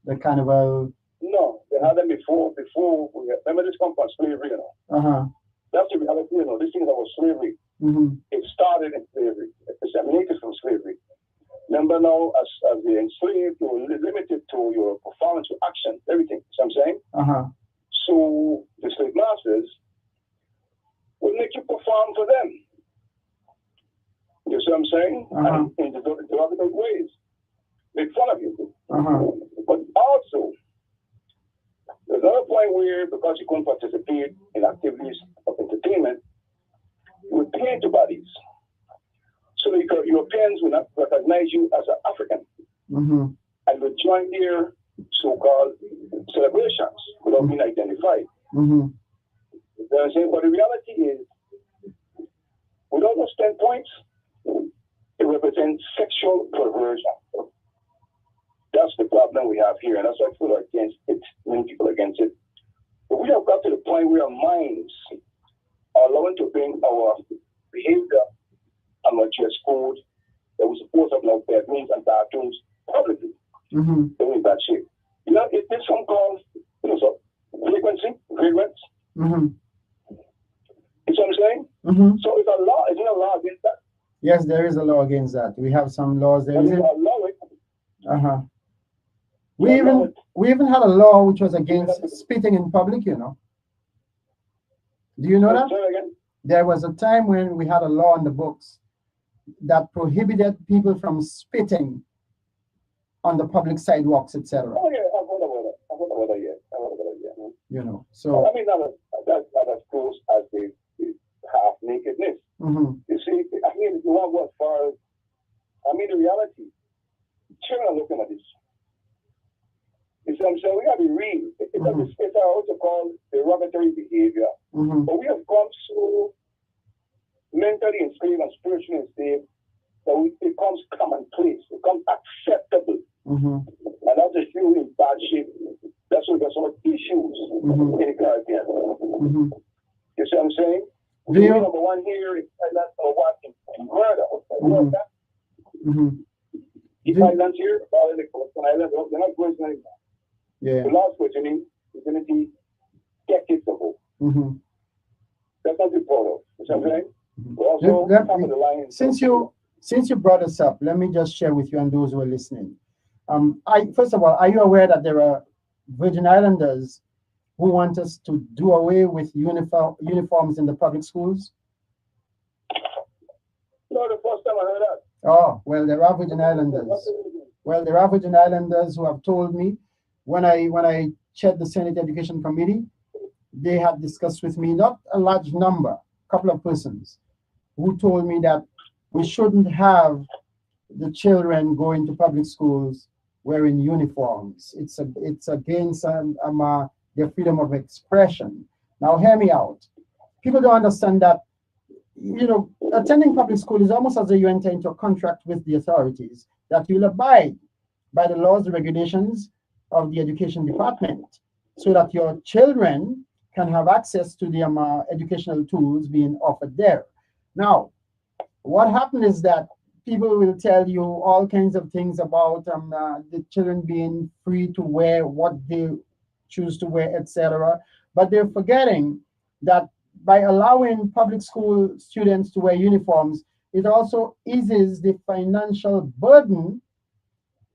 The kind of a. No, they had them before. Remember, this comes from slavery, you know. Uh-huh. That's the reality, you know. This thing about slavery. Mm-hmm. It started in slavery. It disseminated from slavery. Remember now, as the enslaved, you were limited to your performance, your action, everything. You know what I'm saying? Uh-huh. So the slave masters would make you perform for them. You see what I'm saying? Uh-huh. And in derogatory ways. Make fun of you. Uh-huh. But also, there's another point where, because you couldn't participate in activities of entertainment, you would pay into bodies. So the Europeans would not recognize you as an African. Mm-hmm. And would join their so-called celebrations without being identified. Mm-hmm. You know what I'm saying? But the reality is, without those 10 points, it represents sexual perversion. That's the problem we have here, and that's why people are against it, many people are against it. But we have got to the point where our minds are allowing to bring our behavior and our dress code that we suppose have in our bedrooms and bathrooms publicly. Mm-hmm. In that shape. You know, it is some called, so vagrants. Mm-hmm. You see what I'm saying? Mm-hmm. So it's a law, isn't a law against that? Yes, there is a law against that. We have some laws there. Allow it. Uh-huh. We even had a law which was against spitting in public, you know. Do you know that? There was a time when we had a law in the books that prohibited people from spitting on the public sidewalks, etc. Oh yeah, I've heard about that, yeah. You know, so I mean, that's not as close as the half nakedness. Mm-hmm. You see, I mean, if you want to go as far as, I mean, the reality, children are looking at this. You see what I'm saying? We got to be real. It's also called derogatory behavior. Mm-hmm. But we have come so mentally enslaved and spiritually enslaved that it becomes commonplace, it becomes acceptable. Mm-hmm. And that's a huge in bad shape. That's why there's so much issues in the Caribbean. Mm-hmm. You see what I'm saying? We number one here in Thailand, or what in murder. The islands here, all the islands, they're not going anymore. Yeah. The lost virginity decades ago. Mm-hmm. That's not the proud of. You see what I'm saying? Also, the line. Since you brought us up, let me just share with you and those who are listening. First of all, are you aware that there are Virgin Islanders who want us to do away with uniforms in the public schools? No, the first time I heard that. Oh, well, there are Virgin Islanders. Well, there are Virgin Islanders who have told me when I chaired the Senate Education Committee, they had discussed with me, not a large number, a couple of persons, who told me that we shouldn't have the children going to public schools wearing uniforms. It's against their freedom of expression. Now, hear me out. People don't understand that, you know, attending public school is almost as though you enter into a contract with the authorities that you'll abide by the laws and regulations of the education department so that your children can have access to the educational tools being offered there. Now, what happened is that people will tell you all kinds of things about the children being free to wear what they choose to wear, etc. But they're forgetting that by allowing public school students to wear uniforms, it also eases the financial burden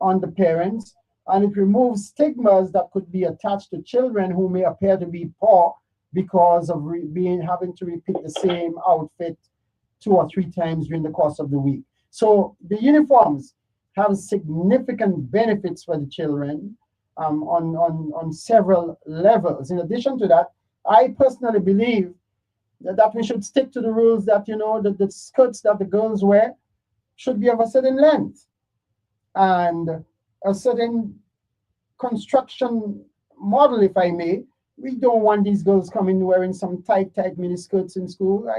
on the parents, and it removes stigmas that could be attached to children who may appear to be poor because of having to repeat the same outfit 2 or 3 times during the course of the week. So the uniforms have significant benefits for the children on several levels. In addition to that, I personally believe that we should stick to the rules that, you know, the skirts that the girls wear should be of a certain length and a certain construction model, if I may. We don't want these girls coming wearing some tight mini skirts in school.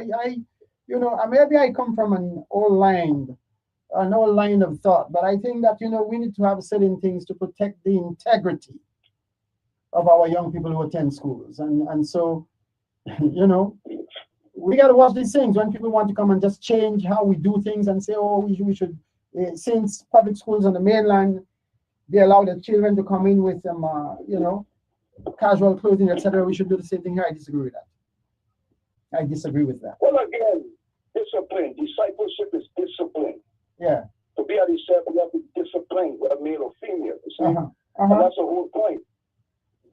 You know, maybe I come from an old line of thought, but I think that, you know, we need to have certain things to protect the integrity of our young people who attend schools. And so, you know, we got to watch these things when people want to come and just change how we do things and say, oh, we should, since public schools on the mainland, they allow the children to come in with some, you know, casual clothing, etc. We should do the same thing here. I disagree with that. I disagree with that. Well, again, discipline. Discipleship is discipline. Yeah. To be a disciple, you have to be disciplined, whether male or female. You see? Uh-huh. And that's the whole point.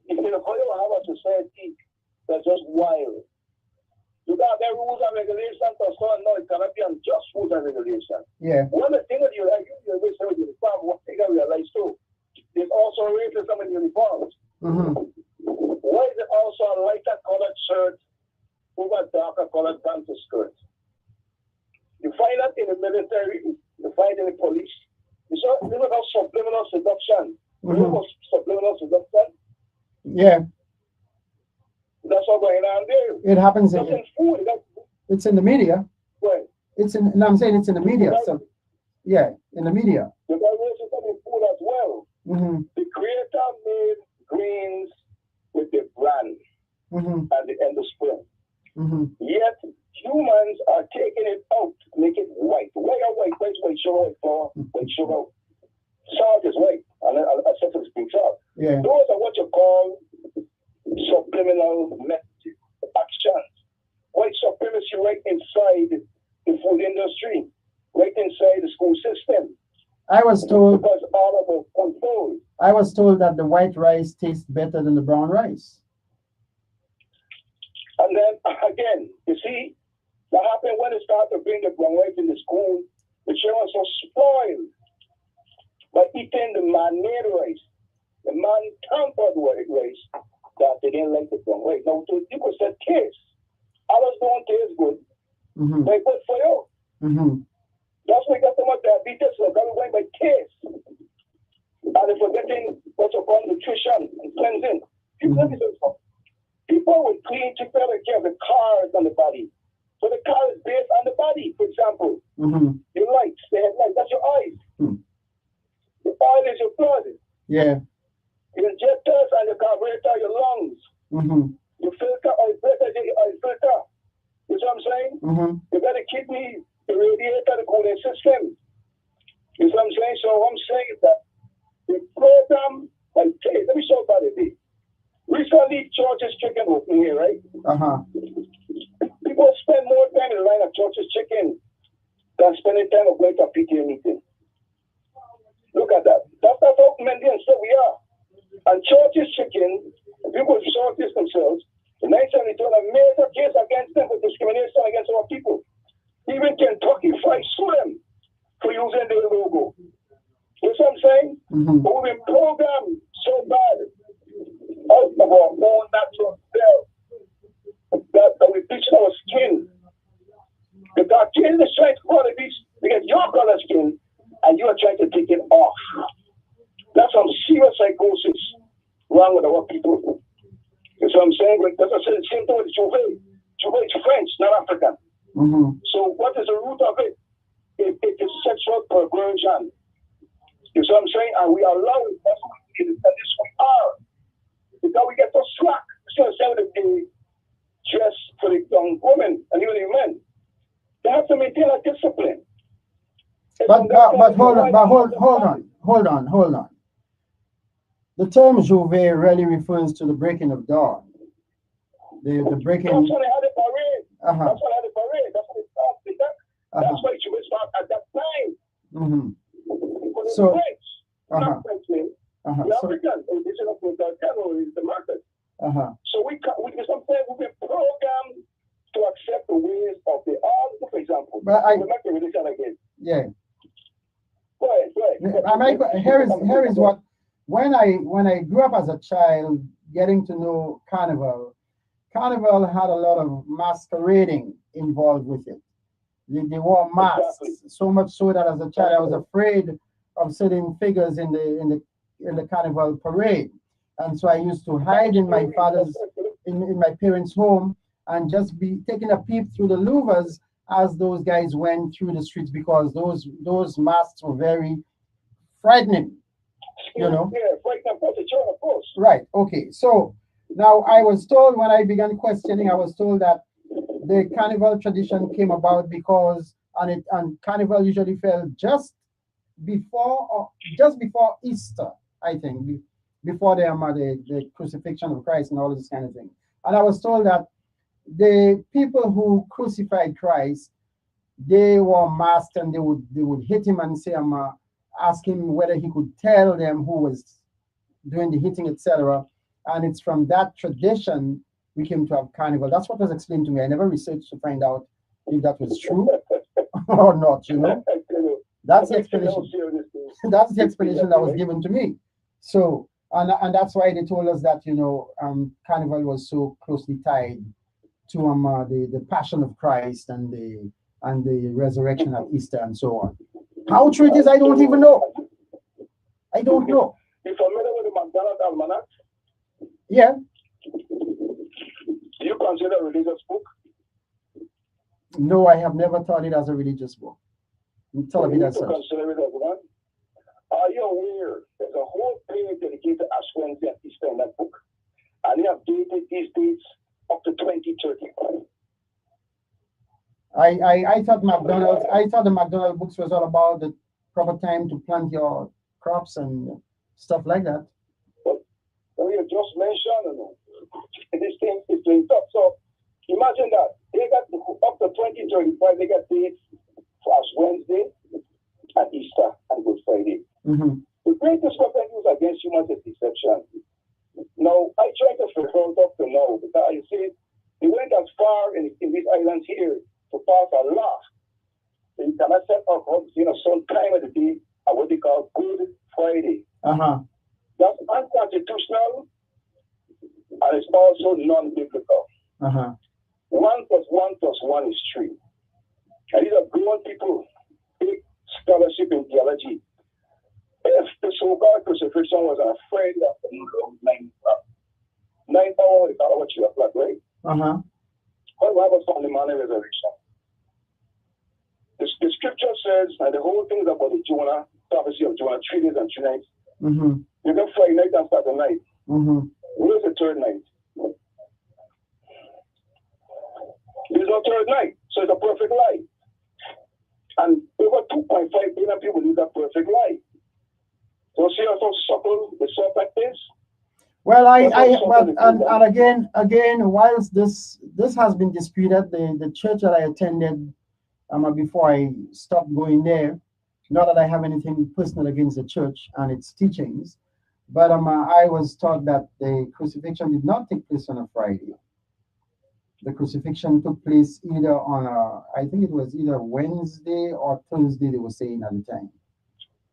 If you don't have a society that's just wild, you got their rules and regulations, but so no, it cannot be unjust rules and regulations. Yeah. One of the things that you like, you always say with uniform, one thing I realize too, there's also racism in uniforms. Mm-hmm. Why is it also a lighter colored shirt over darker colored pants or skirts? You find that in the military, you find in the police. You saw about subliminal seduction. You know about subliminal seduction? Yeah. That's what's going on there. It happens in food. It's in the media. Right. It's in, no, I'm saying it's in the media. So, yeah, in the media. You got racism in food as well. Mm-hmm. The creator made greens with the brand at the end of spring. Mm-hmm. Yet humans are taking it out to make it white. White, sugar, white flour, white sugar. Salt is white, and acceptance is pink salt. Yeah. Those are what you call subliminal actions. White supremacy right inside the food industry, right inside the school system. I was told because all of it controlled. I was told that the white rice tastes better than the brown rice. And then again, you see, that happened when they started to bring the brown rice in the school. The children were so spoiled by eating the man-made rice, the man-tampered rice, that they didn't like the brown rice. Now, to people said taste. Others don't taste good. Mm-hmm. They're good for you. Mm-hmm. That's why we got so much diabetes. We're going by taste. And they're forgetting what you call nutrition and cleansing. People will clean, take better care of the cars and the body. So the car is based on the body, for example. Mm-hmm. Your lights, the headlights, that's your eyes. Mm-hmm. The oil is your blood. Yeah. Your injectors and your carburetor, your lungs. Mm-hmm. Your filter, oil filter, your oil filter. You know what I'm saying? Mm-hmm. You got a kidney, the radiator, the cooling system. You know what I'm saying? So I'm saying that the program, like, hey, let me show you about it. Recently, Church's Chicken opened here, right? Uh-huh. People spend more time in the line of Church's Chicken than spending time at a PTA meeting. Look at that. That's how many and so we are. And Church's Chicken, people saw this themselves. In 1972, a major case against them for discrimination against our people. Even Kentucky Fried sue them for using their logo. You know what I'm saying? Mm-hmm. But we've been programmed so bad out of our own natural self that we bleach our skin. The Caucasian is trying to color these because your color skin and you are trying to take it off. That's some serious psychosis wrong with our people. You know what I'm saying? Like, that's the same thing with Jouvet. Jouvet is French, not African. Mm-hmm. So what is the root of it? It is sexual perversion. You know what I'm saying? And we allow it. That's what it is. And this we are. Because we get so slack. So instead of the dress for the young women and even the men, they have to maintain a discipline. But hold on. The term Jouvet really refers to the breaking of dawn. The breaking. That's when they had a parade. Uh-huh. That's when they had a parade. That's when it started. That's why Jouvet started at that time. Mm-hmm. So, French, not Frenchmen. The African, indigenous is the market. So we sometimes we've been programmed to accept the ways of the art, for example. But we're not the religion again. Yeah. Go ahead. Here is what when I grew up as a child, getting to know Carnival, carnival had a lot of masquerading involved with it. They wore masks, Exactly. so much so that as a child I was afraid of certain figures in the carnival parade, and so I used to hide in my father's in my parents' home and just be taking a peep through the louvers as those guys went through the streets because those masks were very frightening, you know. Yeah, right now, of course. Right. Okay. So now I was told when I began questioning, I was told that the carnival tradition came about because and carnival usually fell just before Easter, I think, before the crucifixion of Christ and all this kind of thing. And I was told that the people who crucified Christ, they were masked and they would hit him and say, ask him whether he could tell them who was doing the hitting, etc. And it's from that tradition we came to have carnival. That's what was explained to me. I never researched to find out if that was true or not, you know. That's the explanation. That's the explanation that was given to me. So, and that's why they told us that, carnival was so closely tied to the passion of Christ and the resurrection at Easter and so on. How true it is, I don't even know. I don't know. You familiar with the McDonald Almanac? Yeah. Do you consider a religious book? No, I have never thought it as a religious book. Tell me that, sir. Consider it as one. Are you aware there's a whole page dedicated to Ash Wednesday and Easter in that book? And they have dated these dates up to 2035. I thought the McDonald books was all about the proper time to plant your crops and stuff like that. But you just mentioned, this thing is doing tough. So imagine that they got up to 2035. They got dates for Ash Wednesday and Easter and Good Friday. Mm-hmm. The greatest weapon used against humans is deception. Now, I try to figure out up to now because you see, they went as far in these islands here to pass a law. So you cannot set up, some time of the day at what they call Good Friday. Uh-huh. That's unconstitutional and it's also non-biblical. Uh-huh. 1 + 1 + 1 is 3. And these are grown people, big scholarship in theology. If the so-called crucifixion was on a Friday afternoon around 9 o'clock, 9 hours, it's about 3 o'clock, right? Uh-huh. What about Sunday morning resurrection? The scripture says, and the whole thing is about the Jonah, prophecy of Jonah, 3 days and 3 nights. Mm-hmm. You can Friday night and Saturday night. Mm-hmm. Where's the third night? There's no third night, so it's a perfect lie. And over 2.5 billion people live that perfect lie. So see how subtle the serpent is? Well, again, whilst this has been disputed, the church that I attended before I stopped going there, not that I have anything personal against the church and its teachings, but I was taught that the crucifixion did not take place on a Friday. The crucifixion took place either on I think it was either Wednesday or Thursday, they were saying at the time,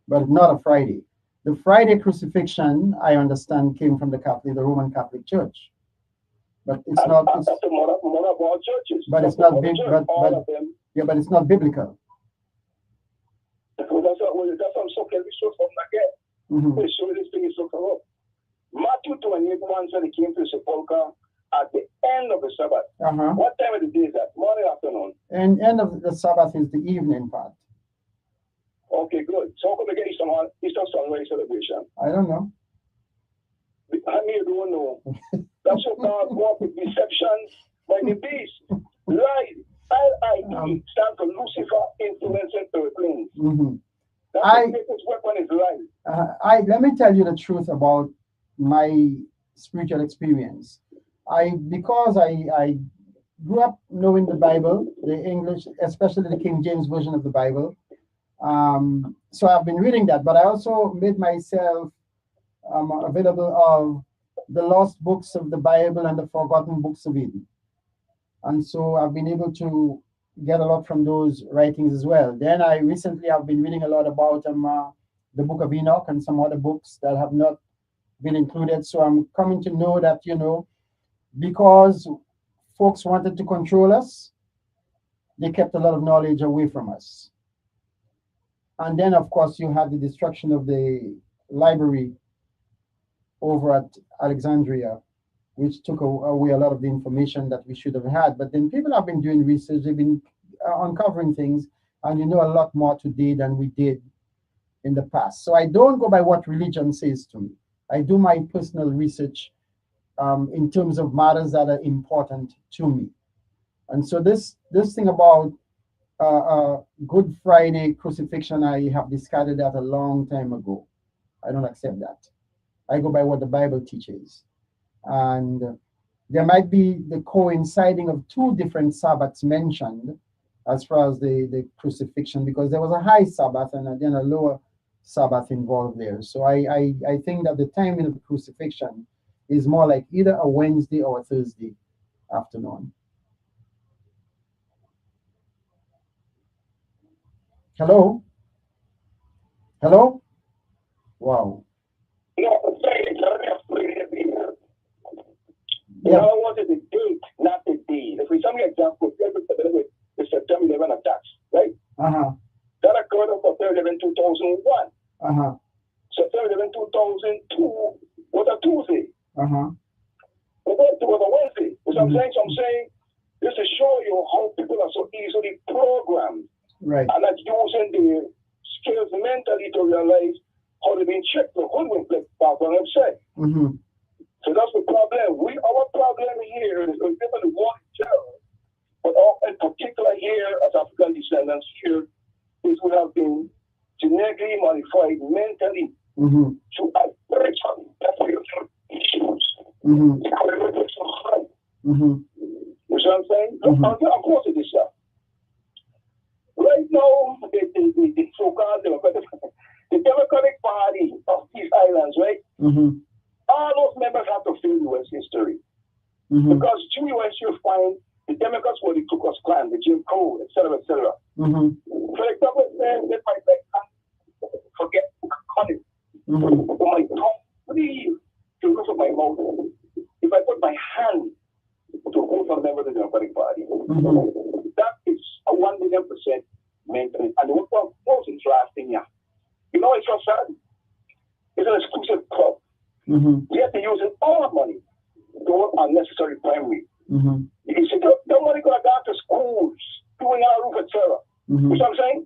but not a Friday. The Friday crucifixion, I understand, came from the Roman Catholic Church, but it's not. It's, one of our churches. But it's not big. But it's not biblical. That's what I'm so careful from again. Mm-hmm. They show this thing is so corrupt. Matthew 28:1 said he came to the sepulchre at the end of the Sabbath. Uh-huh. What time of the day is that? Morning, afternoon? And end of the Sabbath is the evening part. Okay, good. So how come we get Easter sunrise celebration? I don't know. I mean, you don't know. That's what God wants with deception by the beast. Lie. LIE stands for Lucifer influencing earthlings. Mm-hmm. That's the greatest weapon is lie. Let me tell you the truth about my spiritual experience. Because I grew up knowing the Bible, the English, especially the King James Version of the Bible. So I've been reading that, but I also made myself available of the lost books of the Bible and the forgotten books of Eden. And so I've been able to get a lot from those writings as well. Then I recently have been reading a lot about the book of Enoch and some other books that have not been included. So I'm coming to know that, because folks wanted to control us, they kept a lot of knowledge away from us. And then, of course, you had the destruction of the library over at Alexandria, which took away a lot of the information that we should have had. But then people have been doing research, they've been uncovering things, and you know a lot more today than we did in the past. So I don't go by what religion says to me. I do my personal research in terms of matters that are important to me. And so this thing about Good Friday crucifixion, I have discarded that a long time ago. I don't accept that. I go by what the Bible teaches. And there might be the coinciding of two different Sabbaths mentioned as far as the crucifixion, because there was a high Sabbath and then a lower Sabbath involved there. So I think that the timing of the crucifixion is more like either a Wednesday or a Thursday afternoon. Hello? Hello? Wow. Yeah, I'm saying, Yeah. I wanted the date, not the day. If we some example, it's September 11 attacks, right? Uh-huh. That occurred on September 11, 2001. Uh-huh. September 11, 2002 was a Tuesday. Uh-huh. It was a Wednesday. So I'm saying this to show you how people are so easily programmed. Right. And not using their skills mentally to realize how they've been checked for hoodwink, like Papa have said. Mm-hmm. So that's the problem. Our problem here is we're given the war in general, but in particular here as African descendants here is we have been genetically modified mentally to address issues. You see what I'm saying? I'm close to this stuff. Right now, the so-called Democratic Party of these islands, right? All those members have to fill U.S. history. Because through U.S. you find the Democrats were the Ku Klux Klan, the Jim Crow, etc., etc. For example, they might forget Connie. My tongue, please, to look at my mouth. If I put my hand to vote for a member of the Democratic Party, that is a 1,000,000% mentally. And what was most interesting here, you know, it's so sad. It's an exclusive club. We have to use all our money to work unnecessary primary. You see, the money could have gone to schools, doing our roof, etc. You know what I'm saying?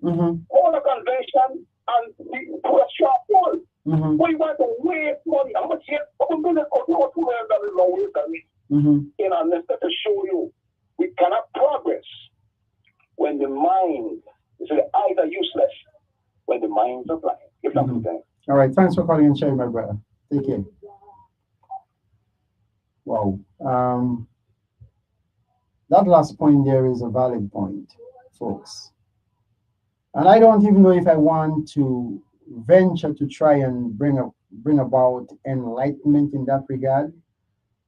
All the convention and the poor shop wall. We want to waste money. How much here? $2 million in unnecessary to show you we cannot progress when the mind, so the eyes are useless when the minds are blind. If that's the thing. All right. Thanks for calling and sharing, my brother. Take care. Wow. That last point there is a valid point, folks. And I don't even know if I want to venture to try and bring about enlightenment in that regard,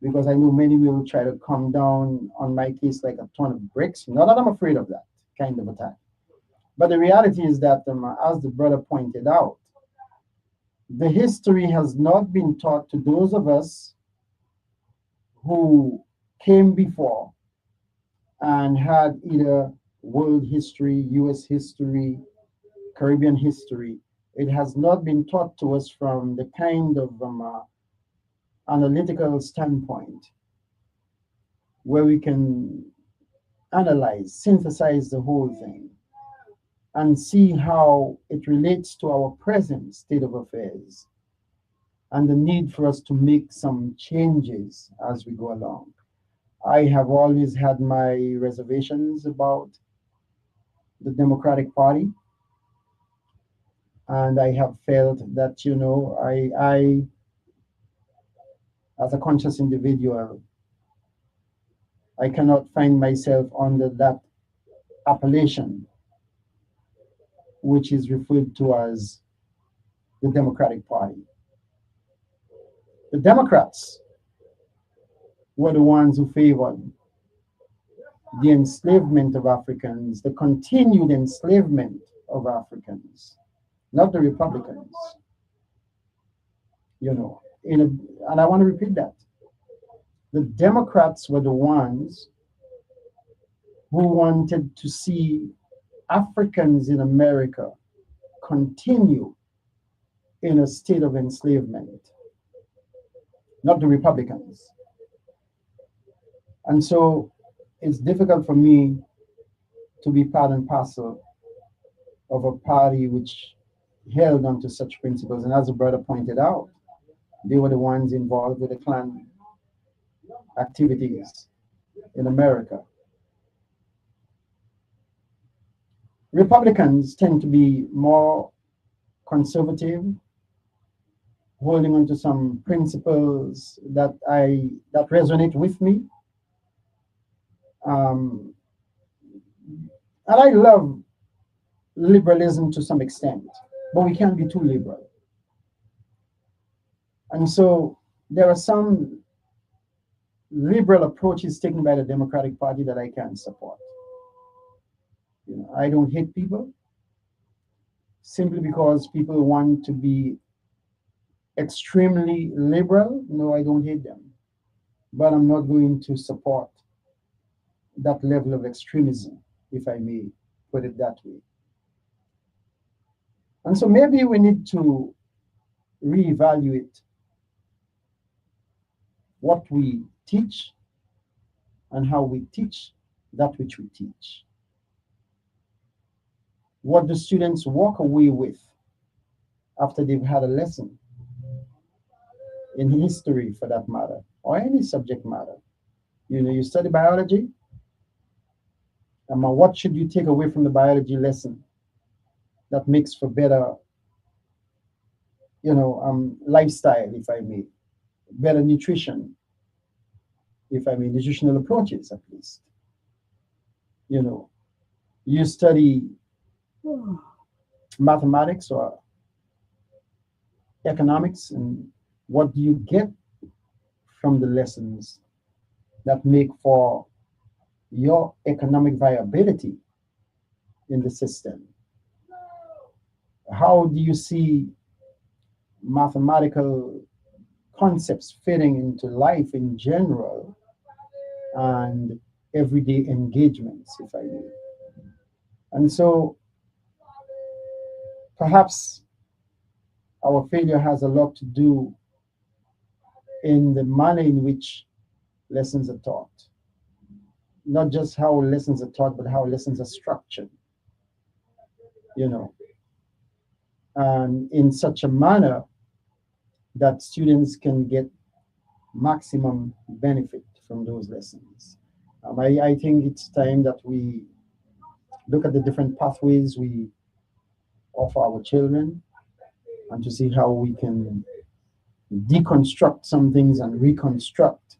because I know many will try to come down on my case like a ton of bricks. Not that I'm afraid of that kind of attack. But the reality is that, as the brother pointed out, the history has not been taught to those of us who came before and had either world history, US history, Caribbean history. It has not been taught to us from the kind of analytical standpoint where we can analyze, synthesize the whole thing and see how it relates to our present state of affairs and the need for us to make some changes as we go along. I have always had my reservations about the Democratic Party, and I have felt that, you know, I as a conscious individual, I cannot find myself under that appellation, which is referred to as the Democratic Party. The Democrats were the ones who favored the enslavement of Africans, the continued enslavement of Africans, not the Republicans. You know, and I want to repeat that. The Democrats were the ones who wanted to see Africans in America continue in a state of enslavement, not the Republicans. And so it's difficult for me to be part and parcel of a party which held onto such principles. And as the brother pointed out, they were the ones involved with the Klan activities in America. Republicans tend to be more conservative, holding on to some principles that resonate with me. And I love liberalism to some extent, but we can't be too liberal. And so there are some liberal approaches taken by the Democratic Party that I can't support. You know, I don't hate people simply because people want to be extremely liberal. No, I don't hate them, but I'm not going to support that level of extremism, if I may put it that way. And so maybe we need to reevaluate what we teach and how we teach that which we teach. What do students walk away with after they've had a lesson in history, for that matter, or any subject matter? You know, you study biology, what should you take away from the biology lesson that makes for better, lifestyle, if I may, better nutrition, if I may, nutritional approaches at least. You know, you study mathematics or economics, and what do you get from the lessons that make for your economic viability in the system? How do you see mathematical concepts fitting into life in general and everyday engagements, if I may? And so perhaps our failure has a lot to do in the manner in which lessons are taught. Not just how lessons are taught, but how lessons are structured, you know, and in such a manner that students can get maximum benefit from those lessons. I think it's time that we look at the different pathways we offer our children and to see how we can deconstruct some things and reconstruct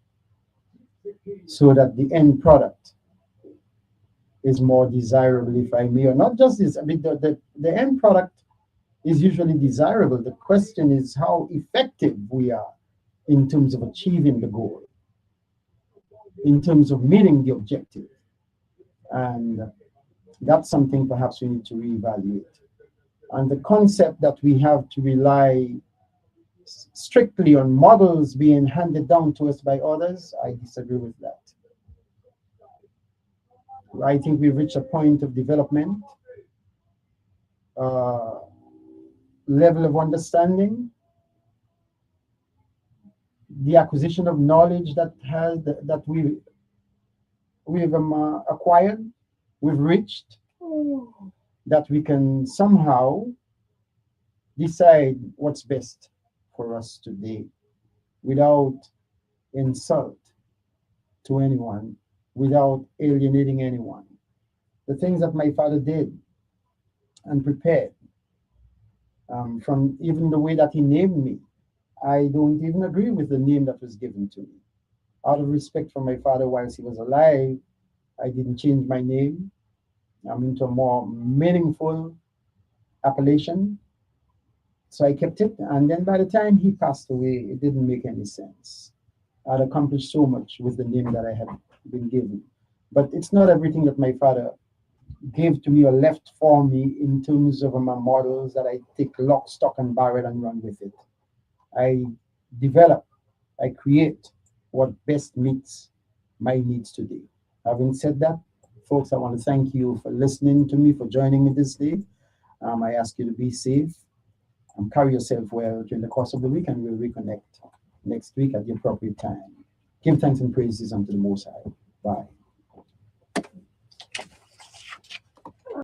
so that the end product is more desirable, if I may, or not just this. I mean, the end product is usually desirable. The question is how effective we are in terms of achieving the goal, in terms of meeting the objective. And that's something perhaps we need to reevaluate. And the concept that we have to rely strictly on models being handed down to us by others, I disagree with that. I think we've reached a point of development, level of understanding, the acquisition of knowledge that we've acquired, we've reached, that we can somehow decide what's best for us today without insult to anyone, without alienating anyone. The things that my father did and prepared, from even the way that he named me, I don't even agree with the name that was given to me. Out of respect for my father whilst he was alive, I didn't change my name. I'm into a more meaningful appellation. So I kept it. And then by the time he passed away, it didn't make any sense. I'd accomplished so much with the name that I had been given. But it's not everything that my father gave to me or left for me in terms of my models that I take lock, stock, and barrel and run with it. I develop, I create what best meets my needs today. Having said that, folks, I want to thank you for listening to me, for joining me this day. I ask you to be safe and carry yourself well during the course of the week, and we'll reconnect next week at the appropriate time. Give thanks and praises unto the Most High. Bye.